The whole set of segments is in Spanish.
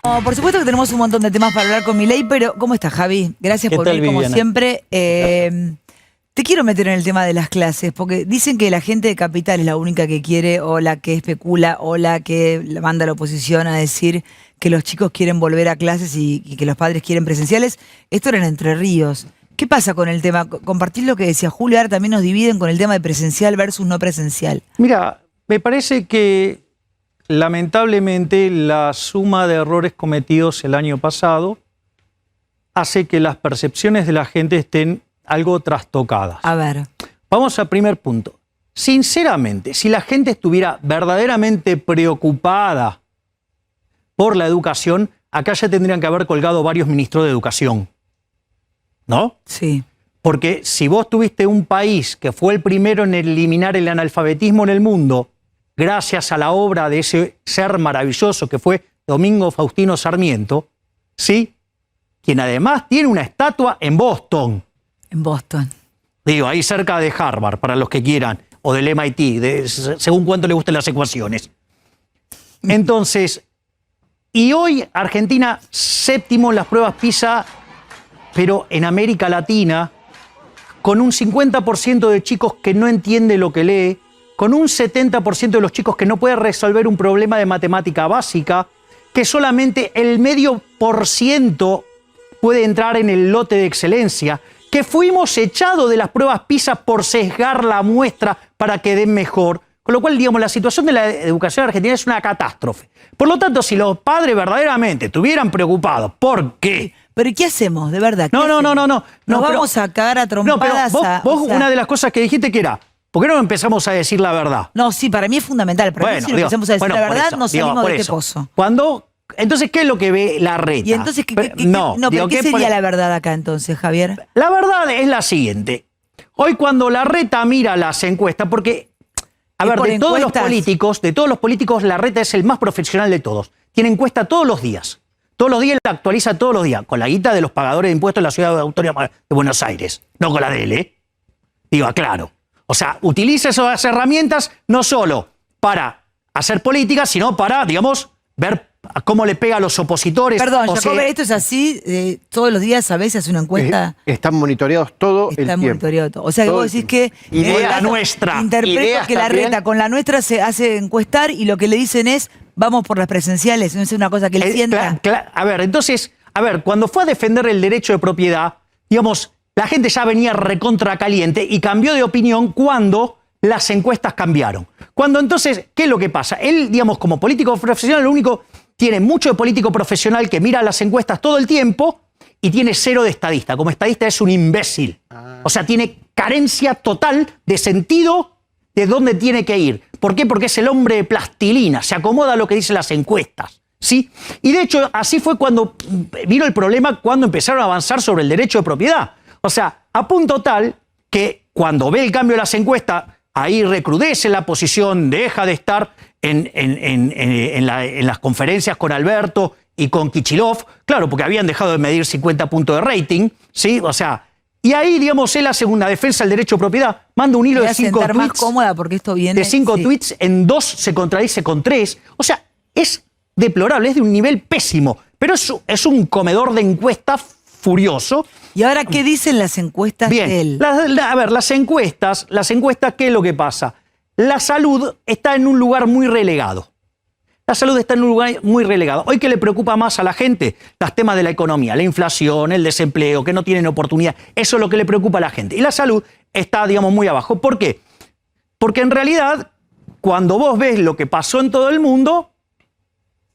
No, por supuesto que tenemos un montón de temas para hablar con Milei, pero ¿cómo estás, Javi? Gracias por venir, como siempre. Te quiero meter en el tema de las clases, porque dicen que la gente de Capital es la única que quiere, o la que especula, o la que manda a la oposición a decir que los chicos quieren volver a clases y que los padres quieren presenciales. Esto era en Entre Ríos. ¿Qué pasa con el tema? Compartir lo que decía Julio, ahora también nos dividen con el tema de presencial versus no presencial. Mira, me parece que lamentablemente la suma de errores cometidos el año pasado hace que las percepciones de la gente estén algo trastocadas. A ver. Vamos al primer punto. Sinceramente, si la gente estuviera verdaderamente preocupada por la educación, acá ya tendrían que haber colgado varios ministros de educación. ¿No? Sí. Porque si vos tuviste un país que fue el primero en eliminar el analfabetismo en el mundo, gracias a la obra de ese ser maravilloso que fue Domingo Faustino Sarmiento, ¿sí? Quien además tiene una estatua en Boston. En Boston. Digo, ahí cerca de Harvard, para los que quieran, o del MIT, según cuánto le gusten las ecuaciones. Entonces, y hoy Argentina séptimo en las pruebas PISA, pero en América Latina, con un 50% de chicos que no entiende lo que lee, con un 70% de los chicos que no puede resolver un problema de matemática básica, que solamente el 0,5% puede entrar en el lote de excelencia, que fuimos echados de las pruebas PISA por sesgar la muestra para que den mejor. Con lo cual, digamos, la situación de la educación argentina es una catástrofe. Por lo tanto, si los padres verdaderamente estuvieran preocupados, ¿por qué? ¿Pero qué hacemos, de verdad? No. Nos vamos a cagar a trompadas. No, pero vos una de las cosas que dijiste que era, ¿por qué no empezamos a decir la verdad? No, sí, para mí es fundamental. Pero si no empezamos a decir la verdad, nos salimos de este pozo. Entonces, ¿qué es lo que ve Larreta? Y entonces, ¿qué sería la verdad acá entonces, Javier? La verdad es la siguiente. Hoy cuando Larreta mira las encuestas, porque, a ver, de todos los políticos, Larreta es el más profesional de todos. Tiene encuesta todos los días. Todos los días la actualiza todos los días, con la guita de los pagadores de impuestos de la Ciudad Autónoma de Buenos Aires, no con la de él, ¿eh? Digo, aclaro. O sea, utiliza esas herramientas no solo para hacer política, sino para, digamos, ver cómo le pega a los opositores. Perdón, Jacob, esto es así, todos los días a veces hace una encuesta. Están monitoreados todo el tiempo. Están monitoreados todo. O sea, que vos decís que... Idea nuestra. Interpreto que Larreta con la nuestra se hace encuestar y lo que le dicen es, vamos por las presenciales, no es una cosa que le sienta. A ver, entonces, cuando fue a defender el derecho de propiedad, digamos, la gente ya venía recontra caliente y cambió de opinión cuando las encuestas cambiaron. Cuando entonces, ¿qué es lo que pasa? Él, digamos, como político profesional, lo único, tiene mucho de político profesional que mira las encuestas todo el tiempo y tiene cero de estadista. Como estadista es un imbécil. O sea, tiene carencia total de sentido de dónde tiene que ir. ¿Por qué? Porque es el hombre de plastilina, se acomoda a lo que dicen las encuestas, ¿sí? Y de hecho, así fue cuando vino el problema cuando empezaron a avanzar sobre el derecho de propiedad. O sea, a punto tal que cuando ve el cambio de las encuestas, ahí recrudece la posición, deja de estar en las conferencias con Alberto y con Kicillof, claro, porque habían dejado de medir 50 puntos de rating, ¿sí? O sea, y ahí, digamos, él hace una defensa del derecho de propiedad, manda un hilo de 5 tweets. Más cómoda porque esto viene... De 5 tweets, en 2 se contradice con 3. O sea, es deplorable, es de un nivel pésimo, pero es un comedor de encuestas furioso. ¿Y ahora qué dicen las encuestas de él? A ver, las encuestas, ¿qué es lo que pasa? La salud está en un lugar muy relegado. Hoy, ¿qué le preocupa más a la gente? Los temas de la economía, la inflación, el desempleo, que no tienen oportunidad. Eso es lo que le preocupa a la gente. Y la salud está, digamos, muy abajo. ¿Por qué? Porque en realidad, cuando vos ves lo que pasó en todo el mundo,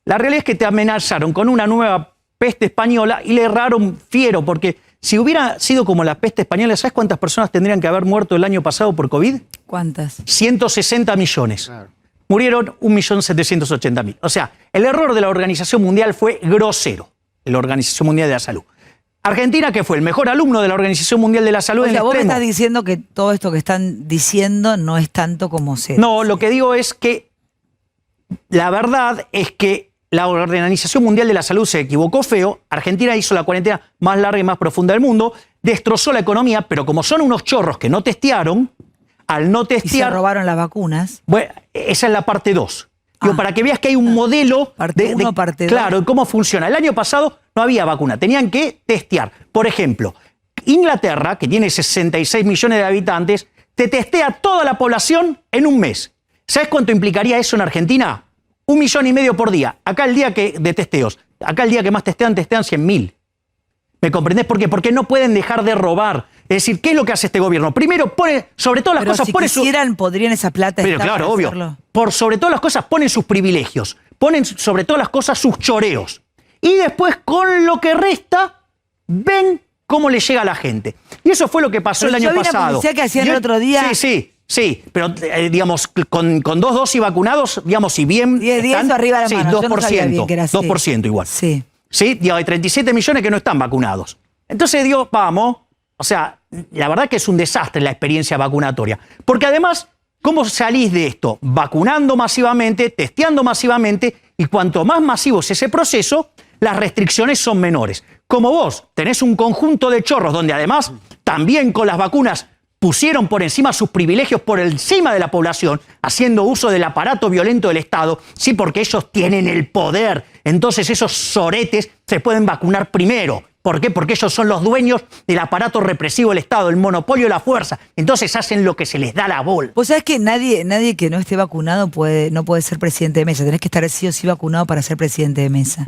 la realidad es que te amenazaron con una nueva peste española y le erraron fiero, porque si hubiera sido como la peste española, ¿sabes cuántas personas tendrían que haber muerto el año pasado por COVID? ¿Cuántas? 160 millones. Claro. Murieron 1.780.000. O sea, el error de la Organización Mundial fue grosero, la Organización Mundial de la Salud. Argentina, que fue el mejor alumno de la Organización Mundial de la Salud en el extremo. Vos me estás diciendo que todo esto que están diciendo no es tanto como se... No, lo que digo es que la verdad es que la Organización Mundial de la Salud se equivocó feo. Argentina hizo la cuarentena más larga y más profunda del mundo, destrozó la economía, pero como son unos chorros que no testearon, al no testear... Y se robaron las vacunas. Bueno, esa es la parte 2. Digo, para que veas que hay un modelo parte 1, parte 2. Claro, cómo funciona. El año pasado no había vacuna, tenían que testear. Por ejemplo, Inglaterra, que tiene 66 millones de habitantes, te testea toda la población en un mes. ¿Sabes cuánto implicaría eso en Argentina? 1,5 millones por día. Acá el día de testeos. Acá el día que más testean 100.000. ¿Me comprendés por qué? Porque no pueden dejar de robar. Es decir, ¿qué es lo que hace este gobierno? Primero pone, sobre todas las cosas, si pone quisieran, podrían esa plata Pero claro, obvio. Hacerlo. Por sobre todas las cosas ponen sus privilegios. Ponen sobre todas las cosas sus choreos. Y después, con lo que resta, ven cómo le llega a la gente. Y eso fue lo que pasó el año pasado. Que hacían el otro día. Sí, pero digamos, con 2 dosis vacunados, digamos, si bien 10 eso arriba de la mano. 2%, 2% igual. Sí. Sí, digo, hay 37 millones que no están vacunados. Entonces digo, vamos, o sea, la verdad que es un desastre la experiencia vacunatoria. Porque además, ¿cómo salís de esto? Vacunando masivamente, testeando masivamente, y cuanto más masivo es ese proceso, las restricciones son menores. Como vos tenés un conjunto de chorros donde además también con las vacunas pusieron por encima sus privilegios por encima de la población, haciendo uso del aparato violento del Estado, sí, porque ellos tienen el poder. Entonces esos soretes se pueden vacunar primero. ¿Por qué? Porque ellos son los dueños del aparato represivo del Estado, el monopolio de la fuerza. Entonces hacen lo que se les da la bola. Vos sabés que nadie que no esté vacunado no puede ser presidente de mesa. Tenés que estar sí o sí vacunado para ser presidente de mesa.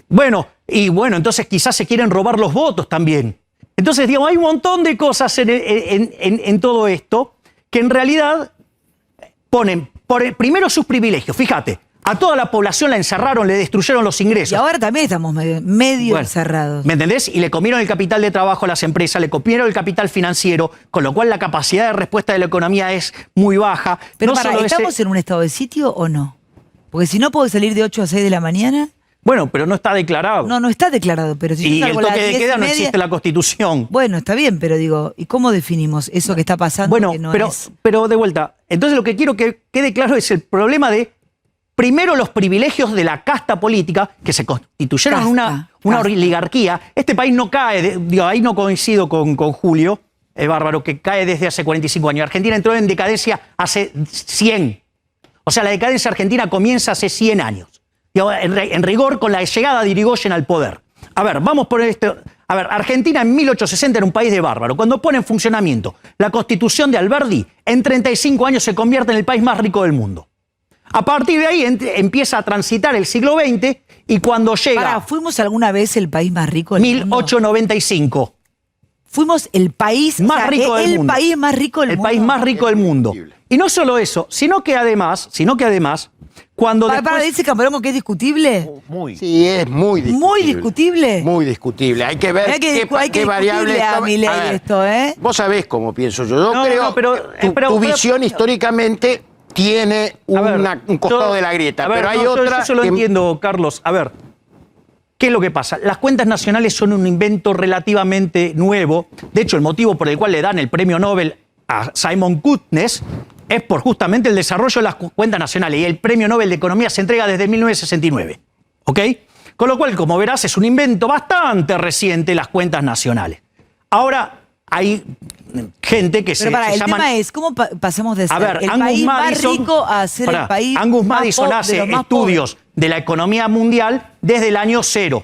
Bueno, entonces quizás se quieren robar los votos también. Entonces, digamos, hay un montón de cosas en todo esto que en realidad ponen primero sus privilegios. Fíjate, a toda la población la encerraron, le destruyeron los ingresos. Y ahora también estamos medio encerrados. ¿Me entendés? Y le comieron el capital de trabajo a las empresas, le comieron el capital financiero, con lo cual la capacidad de respuesta de la economía es muy baja. Pero ¿estamos en un estado de sitio o no? Porque si no puedo salir de 8 a 6 de la mañana... Bueno, pero no está declarado. No está declarado, pero si y el toque de queda no existe en la Constitución. Bueno, está bien, pero digo, ¿y cómo definimos eso que está pasando? Bueno, que no pero de vuelta, entonces lo que quiero que quede claro es el problema de, primero, los privilegios de la casta política, que se constituyeron en una oligarquía. Este país no cae, ahí no coincido con Julio, Bárbaro, que cae desde hace 45 años. Argentina entró en decadencia hace 100. O sea, la decadencia argentina comienza hace 100 años. En rigor, con la llegada de Irigoyen al poder. A ver, vamos por esto. A ver, Argentina en 1860 era un país de bárbaro. Cuando pone en funcionamiento la Constitución de Alberdi, en 35 años se convierte en el país más rico del mundo. A partir de ahí empieza a transitar el siglo XX y cuando llega... ¿Fuimos alguna vez el país más rico del mundo? 1895. Fuimos el país más rico del mundo. El país más rico del mundo. El país más rico del mundo. Y no solo eso, sino que además, cuando dice Camarón que es discutible. Sí, es muy discutible. Muy discutible. Muy discutible. Hay que ver qué variables... Vos sabés cómo pienso yo. Yo creo tu visión históricamente tiene un costado de la grieta, pero hay otra... Yo se lo entiendo, Carlos. A ver, ¿qué es lo que pasa? Las cuentas nacionales son un invento relativamente nuevo. De hecho, el motivo por el cual le dan el premio Nobel a Simon Kuznets es por justamente el desarrollo de las cuentas nacionales, y el premio Nobel de Economía se entrega desde 1969. ¿Ok? Con lo cual, como verás, es un invento bastante reciente las cuentas nacionales. Ahora, hay gente que se llaman... el tema es, ¿cómo pasamos de ser el Angus país Madison, más rico a ser el país Angus más Madison hace estudios de la economía mundial desde el año 0.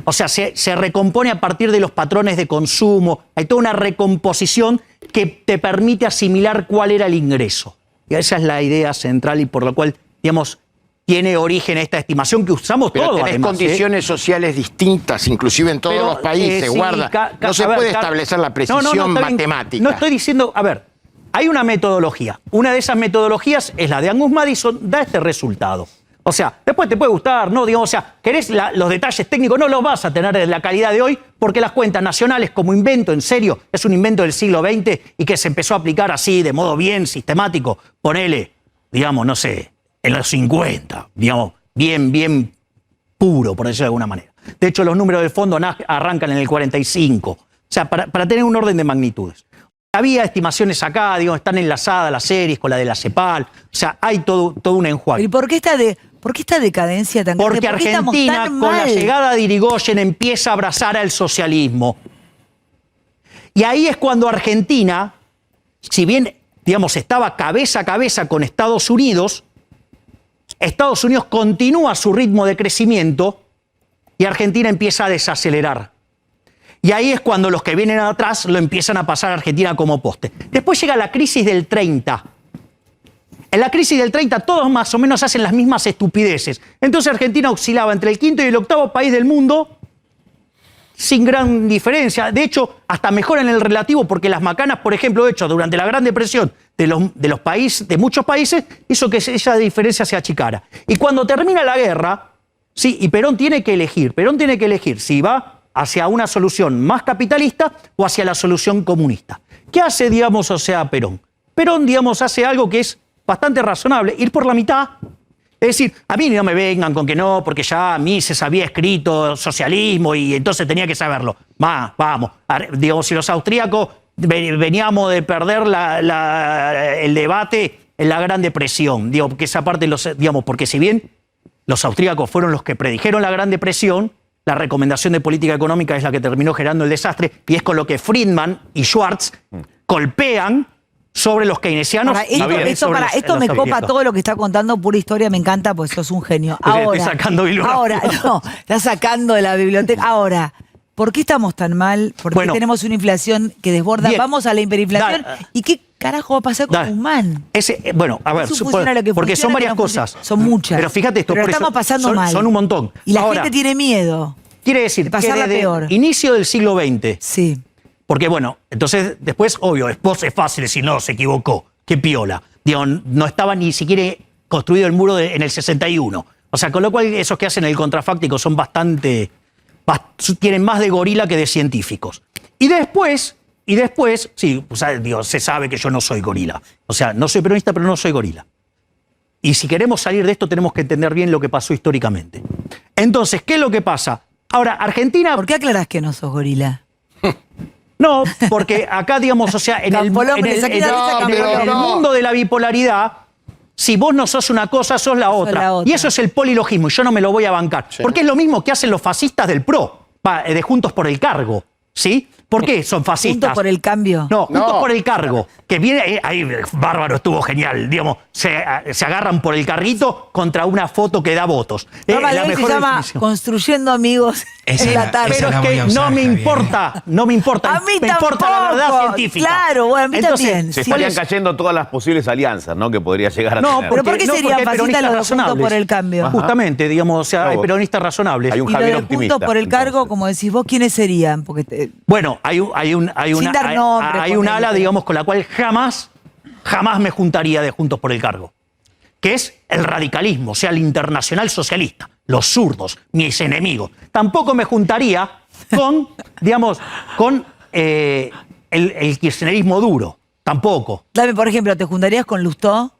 O sea, se recompone a partir de los patrones de consumo. Hay toda una recomposición que te permite asimilar cuál era el ingreso. Y esa es la idea central y por la cual, digamos, tiene origen esta estimación que usamos todos. Pero tenés condiciones sociales distintas, inclusive en todos los países, guarda. No se puede establecer la precisión matemática. No estoy diciendo... A ver, hay una metodología. Una de esas metodologías es la de Angus Madison, da este resultado. O sea, después te puede gustar, ¿no? Digamos, o sea, querés los detalles técnicos, no los vas a tener de la calidad de hoy, porque las cuentas nacionales como invento, en serio, es un invento del siglo XX y que se empezó a aplicar así, de modo bien sistemático, ponele, digamos, no sé, en los 50, digamos, bien puro, por decirlo de alguna manera. De hecho, los números del fondo arrancan en el 45. O sea, para tener un orden de magnitudes. Había estimaciones acá, digamos, están enlazadas las series con la de la CEPAL. O sea, hay todo un enjuague. ¿Y por qué esta decadencia tan grande? Porque Argentina, con la llegada de Irigoyen, empieza a abrazar al socialismo. Y ahí es cuando Argentina, si bien, digamos, estaba cabeza a cabeza con Estados Unidos, Estados Unidos continúa su ritmo de crecimiento y Argentina empieza a desacelerar. Y ahí es cuando los que vienen atrás lo empiezan a pasar a Argentina como poste. Después llega la crisis del 30. En la crisis del 30 todos más o menos hacen las mismas estupideces. Entonces Argentina oscilaba entre el quinto y el octavo país del mundo sin gran diferencia. De hecho, hasta mejor en el relativo, porque las macanas, por ejemplo, hechas durante la Gran Depresión de muchos países, hizo que esa diferencia se achicara. Y cuando termina la guerra, sí, y Perón tiene que elegir si va hacia una solución más capitalista o hacia la solución comunista. ¿Qué hace, digamos, Perón? Perón, digamos, hace algo que es bastante razonable, ir por la mitad. Es decir, a mí no me vengan con que no, porque ya a mí se sabía escrito socialismo y entonces tenía que saberlo. Vamos, digamos, si los austríacos veníamos de perder el debate en la Gran Depresión, digo, que esa parte, digamos, porque si bien los austríacos fueron los que predijeron la Gran Depresión, la recomendación de política económica es la que terminó generando el desastre, y es con lo que Friedman y Schwartz golpean sobre los keynesianos. Esto me copa todo lo que está contando, pura historia, me encanta, pues sos un genio. Estás sacando de la biblioteca. Ahora, ¿por qué estamos tan mal? ¿Por qué tenemos una inflación que desborda? Vamos a la hiperinflación. ¿Y qué carajo va a pasar con Guzmán? Porque son varias cosas. Son muchas. Pero fíjate esto, pero estamos pasando mal. Son un montón. Y la gente tiene miedo. Quiere decir que desde el inicio del siglo XX, sí. Porque entonces después, obvio, es fácil decir, no, se equivocó, qué piola. Digo, no estaba ni siquiera construido el muro en el 61. O sea, con lo cual esos que hacen el contrafáctico son tienen más de gorila que de científicos. Y después, sí, se sabe que yo no soy gorila. O sea, no soy peronista, pero no soy gorila. Y si queremos salir de esto, tenemos que entender bien lo que pasó históricamente. Entonces, ¿qué es lo que pasa? Ahora, Argentina... ¿Por qué aclarás que no sos gorila? No, porque acá, digamos, en el mundo de la bipolaridad, si vos no sos una cosa, sos la otra. Y eso es el polilogismo, y yo no me lo voy a bancar. Sí. Porque es lo mismo que hacen los fascistas del PRO, de Juntos por el Cargo, ¿sí? ¿Por qué son fascistas? ¿Juntos por el Cambio? No, Juntos por el Cargo. Que viene, ahí, bárbaro, estuvo genial. Digamos, se agarran por el carrito contra una foto que da votos. La mejor se llama Construyendo Amigos en la tarde. Pero es que no me importa. A mí me importa la verdad científica. Claro, bueno, a mí también. Se estarían cayendo todas las posibles alianzas, ¿no? Que podría llegar a tener. ¿Pero por qué serían fascistas los Juntos por el Cambio? Justamente, digamos, hay peronistas razonables. Hay un Javier optimista. Juntos por el Cargo, como decís vos, ¿quiénes serían? Porque bueno, hay un ala, digamos, con la cual jamás me juntaría de Juntos por el Cargo, que es el radicalismo, o sea, el internacional socialista, los zurdos, mis enemigos. Tampoco me juntaría con, digamos, el kirchnerismo duro, tampoco. Dame, por ejemplo, ¿te juntarías con Lustó?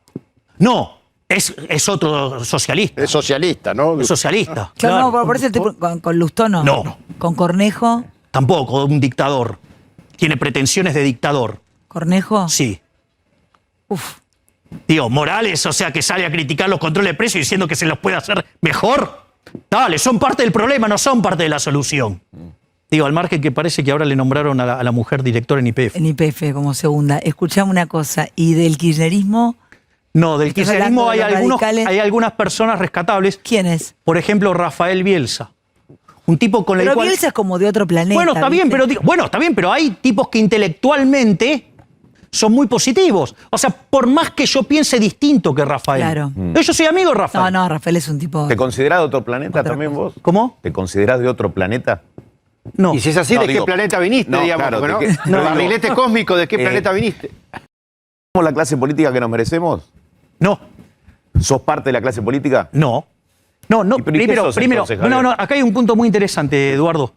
No, es otro socialista. Es socialista, ¿no? Es socialista. Claro, no, por eso con Lustó no. No. ¿Con Cornejo? Tampoco, un dictador. Tiene pretensiones de dictador. ¿Cornejo? Sí. Uf. Digo, Morales, o sea, que sale a criticar los controles de precios diciendo que se los puede hacer mejor. Dale, son parte del problema, no son parte de la solución. Digo, al margen que parece que ahora le nombraron a la mujer directora en YPF. En YPF como segunda. Escuchame una cosa, ¿y del kirchnerismo? No, del kirchnerismo hay algunas personas rescatables. ¿Quiénes? Por ejemplo, Rafael Bielsa. Un tipo con el cual... Pero Bielsa es como de otro planeta. Bueno, está bien, pero hay tipos que intelectualmente son muy positivos. O sea, por más que yo piense distinto que Rafael. Claro. Yo soy amigo de Rafael. No, Rafael es un tipo... ¿Te considerás de otro planeta también vos? ¿Cómo? ¿Te considerás de otro planeta? No. Y si es así, ¿de qué planeta viniste, digamos? Claro, ¿no? El barrilete cósmico, ¿de qué planeta viniste? ¿Somos la clase política que nos merecemos? No. ¿Sos parte de la clase política? No. Primero, acá hay un punto muy interesante, Eduardo.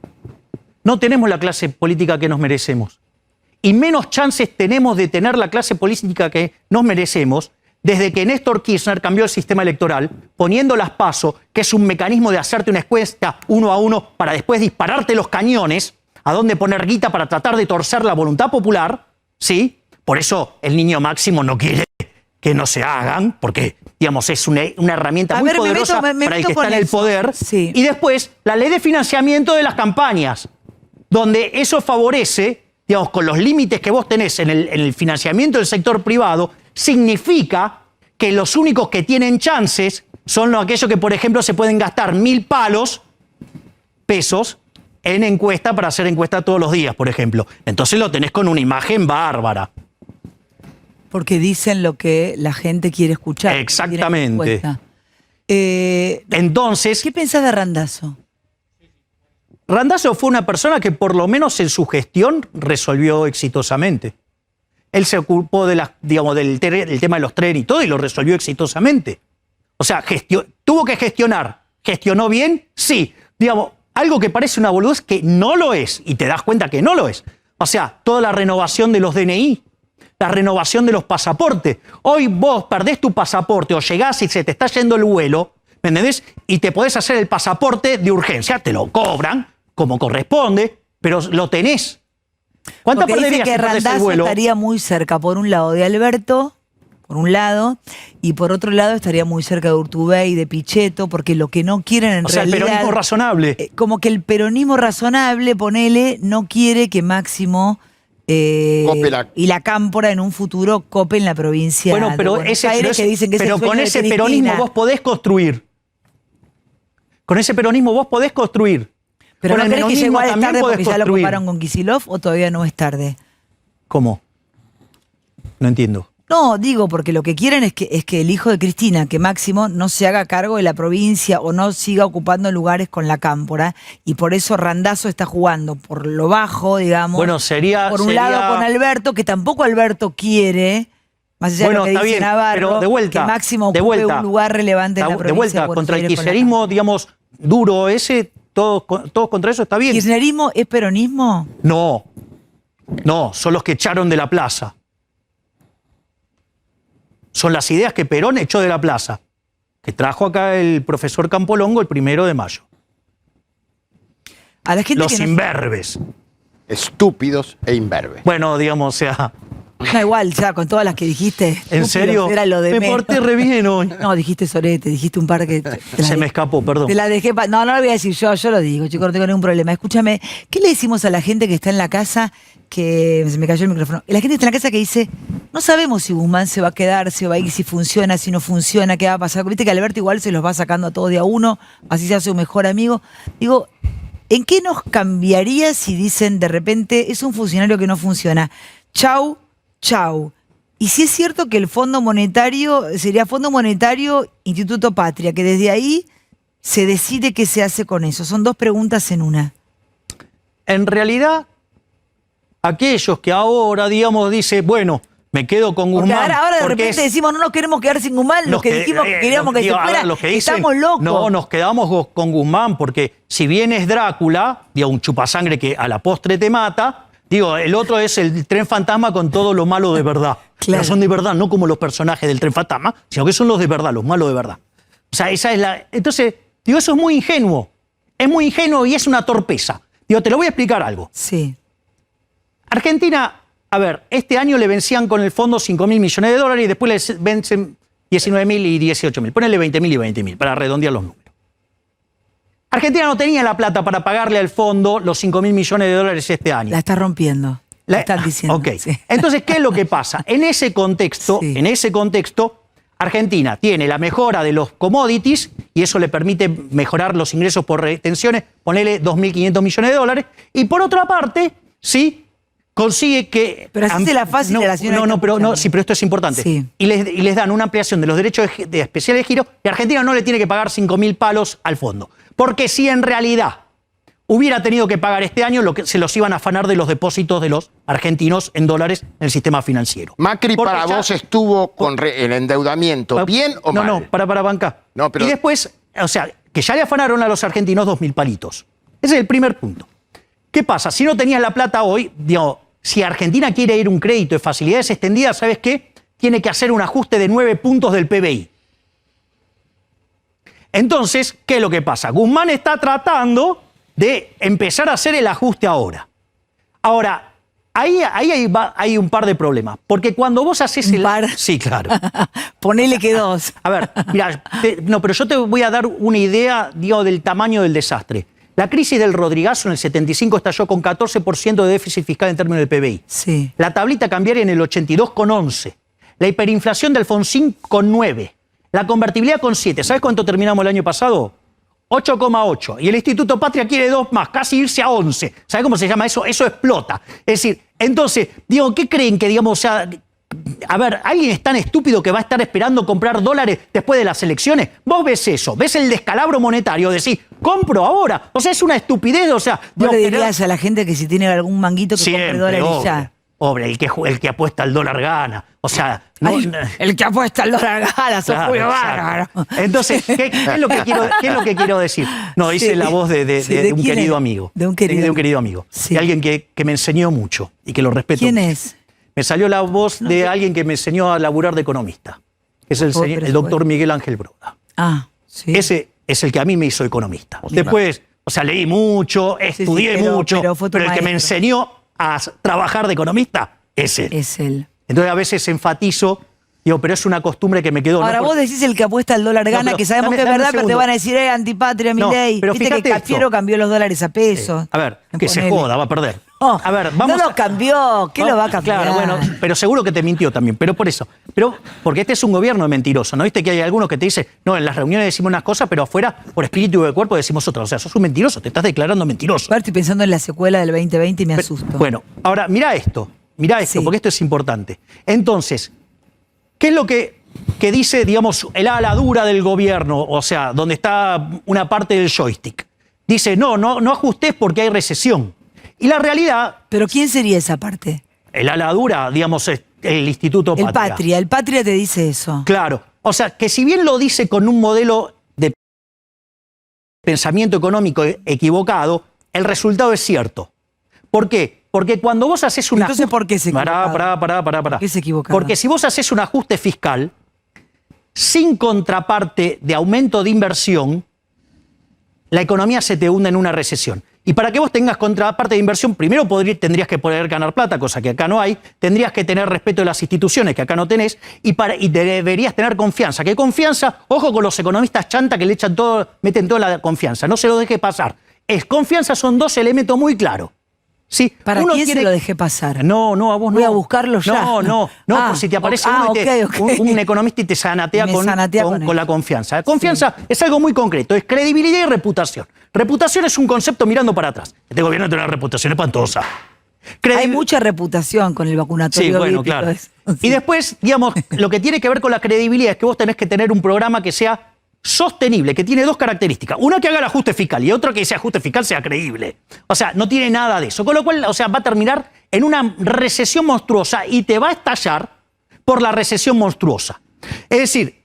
No tenemos la clase política que nos merecemos. Y menos chances tenemos de tener la clase política que nos merecemos desde que Néstor Kirchner cambió el sistema electoral, poniendo las PASO, que es un mecanismo de hacerte una encuesta 1 a 1 para después dispararte los cañones, a dónde poner guita para tratar de torcer la voluntad popular, ¿sí? Por eso el niño Máximo no quiere que no se hagan, porque, digamos, es una herramienta muy poderosa para el que está en el poder. Sí. Y después, la ley de financiamiento de las campañas, donde eso favorece, digamos, con los límites que vos tenés en el financiamiento del sector privado, significa que los únicos que tienen chances son aquellos que, por ejemplo, se pueden gastar 1.000 pesos en encuesta para hacer encuesta todos los días, por ejemplo. Entonces lo tenés con una imagen bárbara. Porque dicen lo que la gente quiere escuchar. Exactamente. Entonces, ¿qué pensás de Randazzo? Randazzo fue una persona que por lo menos en su gestión resolvió exitosamente. Él se ocupó de del tema de los trenes y todo y lo resolvió exitosamente. O sea, tuvo que gestionar. ¿Gestionó bien? Sí. Algo que parece una boludez que no lo es, y te das cuenta que no lo es. O sea, toda la renovación de los DNI, la renovación de los pasaportes. Hoy vos perdés tu pasaporte o llegás y se te está yendo el vuelo, ¿me entendés? Y te podés hacer el pasaporte de urgencia, te lo cobran como corresponde, pero lo tenés. ¿Cuánto perderías si perdés el vuelo? Estaría muy cerca, por un lado, de Alberto, por un lado, y por otro lado estaría muy cerca de Urtubey, de Pichetto, porque lo que no quieren en realidad... el peronismo razonable. Como que el peronismo razonable, ponele, no quiere que Máximo y la Cámpora en un futuro copen la provincia de Buenos Aires, que dicen que pero con ese peronismo vos podés construir. Con ese peronismo vos podés construir. Pero con ¿no crees que llegó también tarde porque construir. Ya lo ocuparon con Kicillof o todavía no es tarde? ¿Cómo? No entiendo. No, digo, porque lo que quieren es que el hijo de Cristina, que Máximo, no se haga cargo de la provincia o no siga ocupando lugares con la Cámpora, y por eso Randazzo está jugando por lo bajo, digamos. Bueno, por un lado con Alberto, que tampoco Alberto quiere, más allá de lo que dice Navarro, pero de vuelta, que Máximo ocupe un lugar relevante en la provincia. De vuelta, contra el kirchnerismo, digamos, duro ese, todos contra eso está bien. ¿Kirchnerismo es peronismo? No, son los que echaron de la plaza. Son las ideas que Perón echó de la plaza, que trajo acá el profesor Campolongo el 1 de mayo. A la gente los imberbes. Estúpidos e imberbes. Bueno, digamos, o sea... No, igual, ya con todas las que dijiste. ¿En serio? Era lo de me porté re bien hoy. No, dijiste sorete, dijiste un par que... Se me escapó, perdón. Te la dejé... No lo voy a decir yo lo digo, chicos, no tengo ningún problema. Escúchame, ¿qué le decimos a la gente que está en la casa que... Se me cayó el micrófono. La gente está en la casa que dice, no sabemos si Guzmán se va a quedar, si va a ir, si funciona, si no funciona, qué va a pasar. Viste que Alberto igual se los va sacando a todos de a uno, así se hace un mejor amigo. Digo, ¿en qué nos cambiaría si dicen de repente, es un funcionario que no funciona? Chau. Y si es cierto que el Fondo Monetario sería Fondo Monetario Instituto Patria, que desde ahí se decide qué se hace con eso. Son dos preguntas en una. En realidad, aquellos que ahora, digamos, dicen, bueno, me quedo con Guzmán. Porque ahora de repente decimos, no nos queremos quedar sin Guzmán, los que dijimos que queríamos que se fuera, estamos locos. No, nos quedamos con Guzmán, porque si bien es Drácula, digo, un chupasangre que a la postre te mata... Digo, el otro es el tren fantasma con todo lo malo de verdad. Claro. Pero son de verdad, no como los personajes del tren fantasma, sino que son los de verdad, los malos de verdad. O sea, esa es la... Entonces, digo, eso es muy ingenuo. Es muy ingenuo y es una torpeza. Digo, te lo voy a explicar algo. Sí. Argentina, a ver, este año le vencían con el fondo 5.000 millones de dólares y después les vencen 19.000 y 18.000. Ponele 20.000 y 20.000 para redondear los números. Argentina no tenía la plata para pagarle al fondo los 5.000 millones de dólares este año. La está rompiendo. La están diciendo. Ok. Sí. Entonces, ¿qué es lo que pasa? En ese contexto, Argentina tiene la mejora de los commodities y eso le permite mejorar los ingresos por retenciones, ponerle 2.500 millones de dólares. Y por otra parte, sí, consigue que... Pero así se la fácil de la señora. Pero esto es importante. Sí. Y les dan una ampliación de los derechos de especiales de giro y Argentina no le tiene que pagar 5.000 palos al fondo. Porque si en realidad hubiera tenido que pagar este año, se los iban a afanar de los depósitos de los argentinos en dólares en el sistema financiero. Macri, porque para vos estuvo con el endeudamiento, ¿bien o mal? No, para bancar. No, pero... Y después, o sea, que ya le afanaron a los argentinos 2.000 palitos. Ese es el primer punto. ¿Qué pasa? Si no tenías la plata hoy, digo, si Argentina quiere ir a un crédito de facilidades extendidas, ¿sabes qué? Tiene que hacer un ajuste de 9 puntos del PBI. Entonces, ¿qué es lo que pasa? Guzmán está tratando de empezar a hacer el ajuste ahora. Ahora, ahí hay un par de problemas. Porque cuando vos haces ¿Un par? Sí, claro. Ponele que dos. A ver, mirá, pero yo te voy a dar una idea, digo, del tamaño del desastre. La crisis del Rodrigazo en el 75 estalló con 14% de déficit fiscal en términos del PBI. Sí. La tablita cambiaria en el 82 con 11%. La hiperinflación de Alfonsín con 9. La convertibilidad con 7. ¿Sabes cuánto terminamos el año pasado? 8,8. Y el Instituto Patria quiere 2 más, casi irse a 11. ¿Sabes cómo se llama eso? Eso explota. Es decir, entonces, digo, ¿qué creen que, digamos, o sea, a ver, ¿alguien es tan estúpido que va a estar esperando comprar dólares después de las elecciones? Vos ves eso, ves el descalabro monetario, decís, compro ahora. O sea, es una estupidez, o sea... ¿Vos le dirías a la gente que si tiene algún manguito que compre dólares ya? Pobre, el que apuesta al dólar gana. O sea... el que apuesta al dólar gana, sos muy bárbaro. Entonces, ¿qué es lo que quiero decir? No, dice la voz de un querido amigo. De un querido amigo. Sí. De alguien que me enseñó mucho y que lo respeto. ¿Quién mucho. es? Me salió la voz de alguien que me enseñó a laburar de economista. Es el doctor Miguel Ángel Broda. Ah, sí. Ese es el que a mí me hizo economista. Después, o sea, leí mucho, estudié mucho, pero el que me enseñó a trabajar de economista es él. Es él. Entonces a veces enfatizo, digo, pero es una costumbre que me quedó. Ahora vos decís el que apuesta al dólar gana, que sabemos que es verdad, pero te van a decir, antipatria, Milei. Pero viste que Cafiero cambió los dólares a pesos. A ver, que se joda, va a perder. A ver, vamos. No lo cambió, ¿qué lo va a cambiar? Claro, bueno, pero seguro que te mintió también, pero por eso. Pero porque este es un gobierno mentiroso, ¿no viste que hay algunos que te dicen, no, en las reuniones decimos unas cosas, pero afuera, por espíritu y de cuerpo, decimos otras? O sea, sos un mentiroso, te estás declarando mentiroso. Ahora estoy pensando en la secuela del 2020 y me asusto. Bueno, ahora, mirá esto, sí, porque esto es importante. Entonces, ¿qué es lo que dice, digamos, el ala dura del gobierno? O sea, donde está una parte del joystick. Dice, no ajustés porque hay recesión. Y la realidad... ¿Pero quién sería esa parte? El ala dura, digamos, es el Instituto Patria. El Patria te dice eso. Claro. O sea, que si bien lo dice con un modelo de pensamiento económico equivocado, el resultado es cierto. ¿Por qué? Porque cuando vos haces un ajuste... Entonces, ¿por qué se equivocado? Pará. ¿Por qué se equivocado? Porque si vos haces un ajuste fiscal sin contraparte de aumento de inversión, la economía se te hunde en una recesión. Y para que vos tengas contraparte de inversión, primero tendrías que poder ganar plata, cosa que acá no hay, tendrías que tener respeto de las instituciones, que acá no tenés, y deberías tener confianza. ¿Qué confianza? Ojo con los economistas chanta que le meten toda la confianza, no se lo deje pasar. Confianza son dos elementos muy claros. ¿Sí? ¿Para quién se lo dejé pasar? No, a vos no. Voy a buscarlo ya. No, por si te aparece un economista y te sanatea con la confianza. Confianza es algo muy concreto, es credibilidad y reputación. Reputación es un concepto mirando para atrás. Este gobierno tiene una reputación espantosa. Hay mucha reputación con el vacunatorio. Sí, bueno, claro. Sí. Y después, digamos, lo que tiene que ver con la credibilidad es que vos tenés que tener un programa que sea sostenible, que tiene dos características. Una, que haga el ajuste fiscal, y otra, que ese ajuste fiscal sea creíble. O sea, no tiene nada de eso. Con lo cual, o sea, va a terminar en una recesión monstruosa y te va a estallar por la recesión monstruosa. Es decir,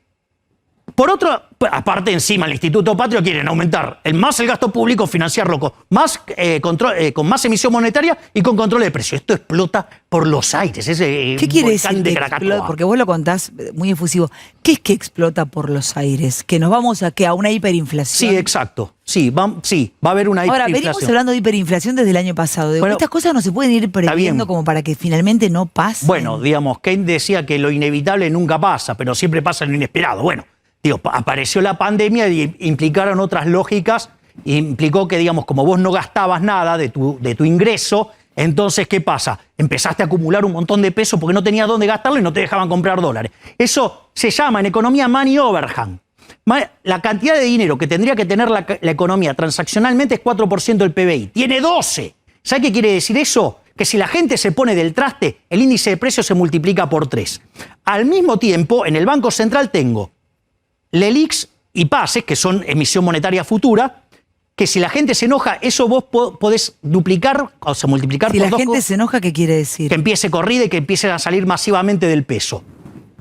por otro, aparte encima el Instituto Patria quieren aumentar más el gasto público, financiarlo con más emisión monetaria y con control de precios. Esto explota por los aires. ¿Qué quiere decir de explota? Porque vos lo contás muy efusivo. ¿Qué es que explota por los aires? ¿Que nos vamos a una hiperinflación? Sí, exacto. Sí, va a haber una hiperinflación. Ahora, venimos hablando de hiperinflación desde el año pasado. Estas cosas no se pueden ir previendo como para que finalmente no pasen. Bueno, digamos, Keynes decía que lo inevitable nunca pasa, pero siempre pasa lo inesperado. Bueno, apareció la pandemia y implicaron otras lógicas, implicó que, digamos, como vos no gastabas nada de tu ingreso, entonces, ¿qué pasa? Empezaste a acumular un montón de peso porque no tenías dónde gastarlo y no te dejaban comprar dólares. Eso se llama en economía money overhang. La cantidad de dinero que tendría que tener la economía transaccionalmente es 4% del PBI. Tiene 12. ¿Sabes qué quiere decir eso? Que si la gente se pone del traste, el índice de precios se multiplica por 3. Al mismo tiempo, en el Banco Central tengo LELIQs y PASES, que son emisión monetaria futura, que si la gente se enoja, eso vos podés duplicar, o sea, multiplicar por 2. Si la gente se enoja, ¿qué quiere decir? Que empiece corrida y que empiece a salir masivamente del peso.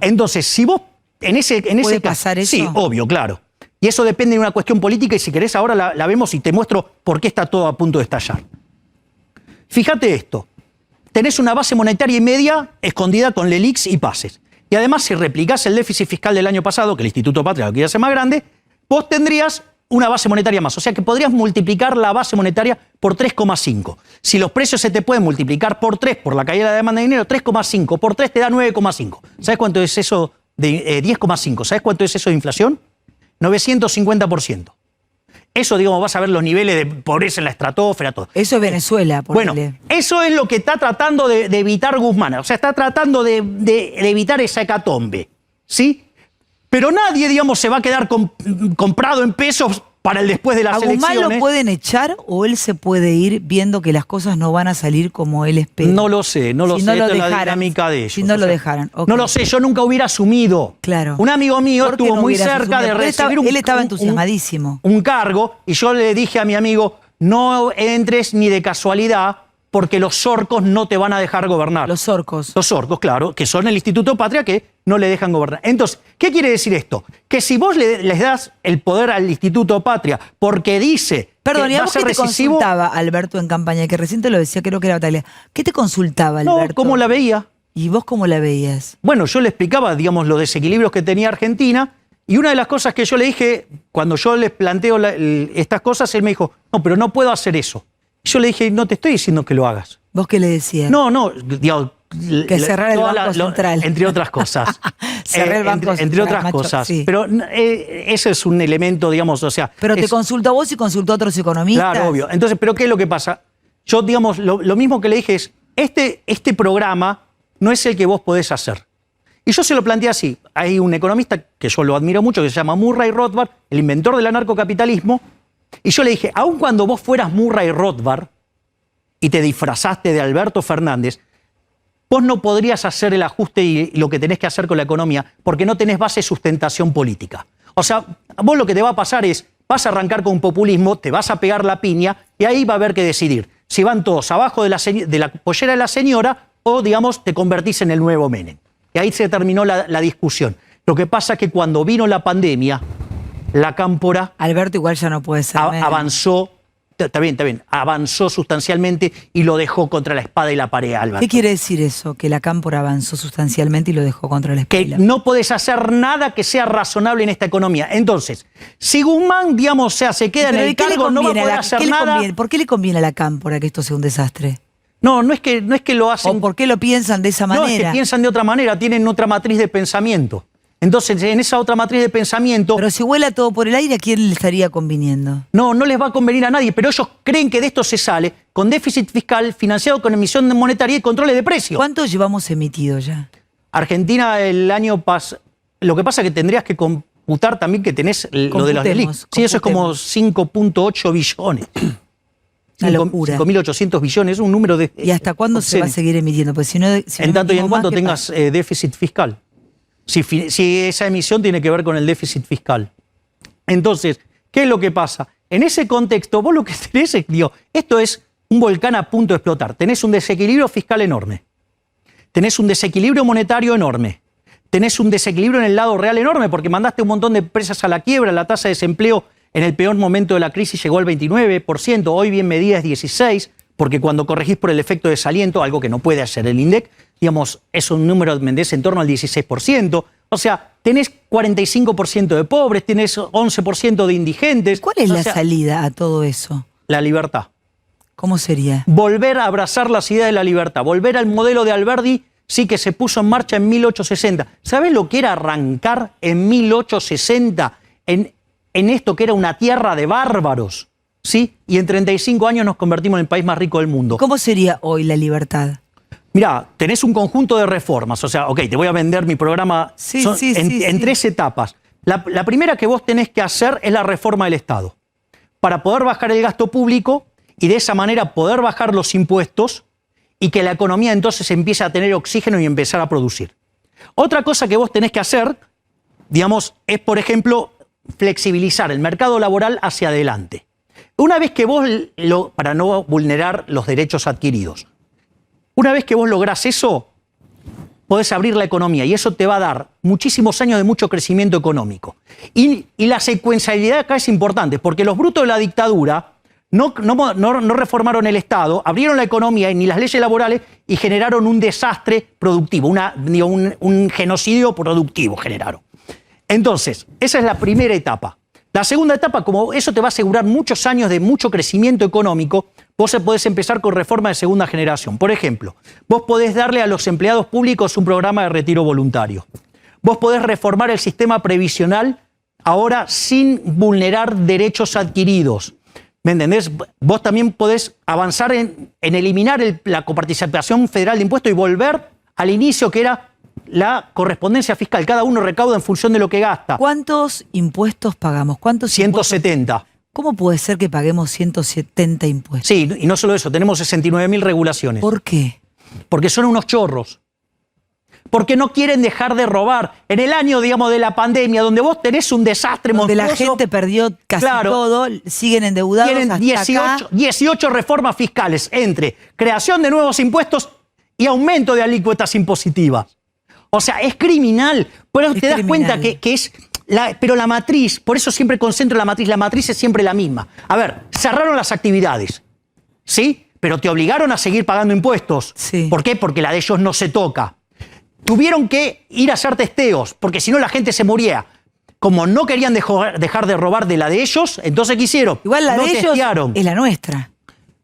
Entonces, si vos en ese ¿Puede pasar eso? Sí, obvio, claro. Y eso depende de una cuestión política y si querés ahora la vemos y te muestro por qué está todo a punto de estallar. Fíjate esto. Tenés una base monetaria y media escondida con LELIQs y PASES. Y además, si replicás el déficit fiscal del año pasado, que el Instituto Patria lo quiere hacer más grande, vos tendrías una base monetaria más. O sea que podrías multiplicar la base monetaria por 3,5. Si los precios se te pueden multiplicar por 3 por la caída de la demanda de dinero, 3,5 por 3 te da 9,5. ¿Sabes cuánto es eso de 10,5? ¿Sabes cuánto es eso de inflación? 950%. Eso, digamos, vas a ver los niveles de pobreza en la estratosfera, todo. Eso es Venezuela, Bueno, eso es lo que está tratando de evitar Guzmán. O sea, está tratando de evitar esa hecatombe, ¿sí? Pero nadie, digamos, se va a quedar comprado en pesos para el después de las elecciones. ¿A Guzmán lo pueden echar o él se puede ir viendo que las cosas no van a salir como él espera? No lo sé, no lo sé. Esta es la dinámica de ellos. Si no lo dejaran. Okay. No lo sé, yo nunca hubiera asumido. Claro. Un amigo mío estuvo muy cerca de recibir él estaba entusiasmadísimo. Un cargo, y yo le dije a mi amigo, no entres ni de casualidad, porque los orcos no te van a dejar gobernar. Los orcos. Los orcos, claro, que son el Instituto Patria que no le dejan gobernar. Entonces, ¿qué quiere decir esto? Que si vos les das el poder al Instituto Patria porque dice Perdón, que ¿y a va a vos ser qué te recesivo, consultaba Alberto en campaña? Que recién te lo decía, creo que era Batalla. ¿Qué te consultaba Alberto? No, ¿cómo la veía? ¿Y vos cómo la veías? Bueno, yo le explicaba, digamos, los desequilibrios que tenía Argentina, y una de las cosas que yo le dije, cuando yo les planteo estas cosas, él me dijo, no, pero no puedo hacer eso. Y yo le dije, no te estoy diciendo que lo hagas. ¿Vos qué le decías? No, digamos, que cerrar el Banco Central. Entre otras cosas. Cerrar el Banco Central. Entre otras cosas. Sí. Pero ese es un elemento, digamos, o sea... Pero te consultó a vos y consultó a otros economistas. Claro, obvio. Entonces, ¿pero qué es lo que pasa? Yo, digamos, lo mismo que le dije es, este programa no es el que vos podés hacer. Y yo se lo planteé así. Hay un economista que yo lo admiro mucho, que se llama Murray Rothbard, el inventor del anarcocapitalismo, y yo le dije, aun cuando vos fueras Murray Rothbard y te disfrazaste de Alberto Fernández, vos no podrías hacer el ajuste y lo que tenés que hacer con la economía porque no tenés base de sustentación política. O sea, vos lo que te va a pasar es, vas a arrancar con un populismo, te vas a pegar la piña y ahí va a haber que decidir si van todos abajo de la pollera de la señora o, digamos, te convertís en el nuevo Menem. Y ahí se terminó la discusión. Lo que pasa es que cuando vino la pandemia, la cámpora... Alberto igual ya no puede ser avanzó. Está bien, avanzó sustancialmente y lo dejó contra la espada y la pared, Alberto. ¿Qué quiere decir eso? Que la cámpora avanzó sustancialmente y lo dejó contra la espada y la pared. Que no podés hacer nada que sea razonable en esta economía. Entonces, si Guzmán, digamos, se queda en el cargo, no va a poder hacer nada... ¿Por qué le conviene a la cámpora que esto sea un desastre? No es que lo hacen... ¿O por qué lo piensan de esa manera? No, es que piensan de otra manera, tienen otra matriz de pensamiento. Entonces, en esa otra matriz de pensamiento... Pero si vuela todo por el aire, ¿a quién le estaría conviniendo? No les va a convenir a nadie, pero ellos creen que de esto se sale con déficit fiscal financiado con emisión monetaria y controles de precios. ¿Cuánto llevamos emitido ya? Argentina el año pasado... Lo que pasa es que tendrías que computar también que tenés lo de los delitos. Sí, eso es como 5.8 billones. Una locura. 5.800 billones, es un número de... ¿Y hasta cuándo se va a seguir emitiendo? Pues si no en tanto y en cuanto tengas déficit fiscal. Si esa emisión tiene que ver con el déficit fiscal. Entonces, ¿qué es lo que pasa? En ese contexto, vos lo que tenés es, esto es un volcán a punto de explotar. Tenés un desequilibrio fiscal enorme. Tenés un desequilibrio monetario enorme. Tenés un desequilibrio en el lado real enorme porque mandaste un montón de empresas a la quiebra, la tasa de desempleo en el peor momento de la crisis llegó al 29%, hoy bien medida es 16%, porque cuando corregís por el efecto de desaliento, algo que no puede hacer el INDEC, digamos, es un número de en torno al 16%. O sea, tenés 45% de pobres, tenés 11% de indigentes. ¿Cuál es la salida a todo eso? La libertad. ¿Cómo sería? Volver a abrazar las ideas de la libertad, volver al modelo de Alberdi, sí, que se puso en marcha en 1860. ¿Sabés lo que era arrancar en 1860 en esto que era una tierra de bárbaros? ¿Sí? Y en 35 años nos convertimos en el país más rico del mundo. ¿Cómo sería hoy la libertad? Mirá, tenés un conjunto de reformas. O sea, ok, te voy a vender mi programa en 3 etapas. La primera que vos tenés que hacer es la reforma del Estado. Para poder bajar el gasto público y de esa manera poder bajar los impuestos y que la economía entonces empiece a tener oxígeno y empezar a producir. Otra cosa que vos tenés que hacer, digamos, es, por ejemplo, flexibilizar el mercado laboral hacia adelante. Una vez que vos, para no vulnerar los derechos adquiridos, una vez que vos lográs eso, podés abrir la economía y eso te va a dar muchísimos años de mucho crecimiento económico. Y la secuencialidad acá es importante, porque los brutos de la dictadura no reformaron el Estado, abrieron la economía y ni las leyes laborales y generaron un desastre productivo, un genocidio productivo generaron. Entonces, esa es la primera etapa. La segunda etapa, como eso te va a asegurar muchos años de mucho crecimiento económico, vos podés empezar con reforma de segunda generación. Por ejemplo, vos podés darle a los empleados públicos un programa de retiro voluntario. Vos podés reformar el sistema previsional ahora sin vulnerar derechos adquiridos. ¿Me entendés? Vos también podés avanzar en eliminar la coparticipación federal de impuestos y volver al inicio, que era la correspondencia fiscal. Cada uno recauda en función de lo que gasta. ¿Cuántos impuestos pagamos? 170. ¿Cómo puede ser que paguemos 170 impuestos? Sí, y no solo eso, tenemos 69.000 regulaciones. ¿Por qué? Porque son unos chorros. Porque no quieren dejar de robar. En el año, digamos, de la pandemia, donde vos tenés un desastre monstruoso. Donde la gente perdió casi todo, siguen endeudados. Tienen hasta 18 reformas fiscales entre creación de nuevos impuestos y aumento de alícuotas impositivas. O sea, es criminal. Pero te das cuenta que es... pero la matriz, por eso siempre concentro la matriz es siempre la misma. A ver, cerraron las actividades, ¿sí? Pero te obligaron a seguir pagando impuestos. Sí. ¿Por qué? Porque la de ellos no se toca. Tuvieron que ir a hacer testeos, porque si no la gente se moría. Como no querían dejar de robar de la de ellos, entonces ¿qué hicieron? Igual la de ellos es la nuestra.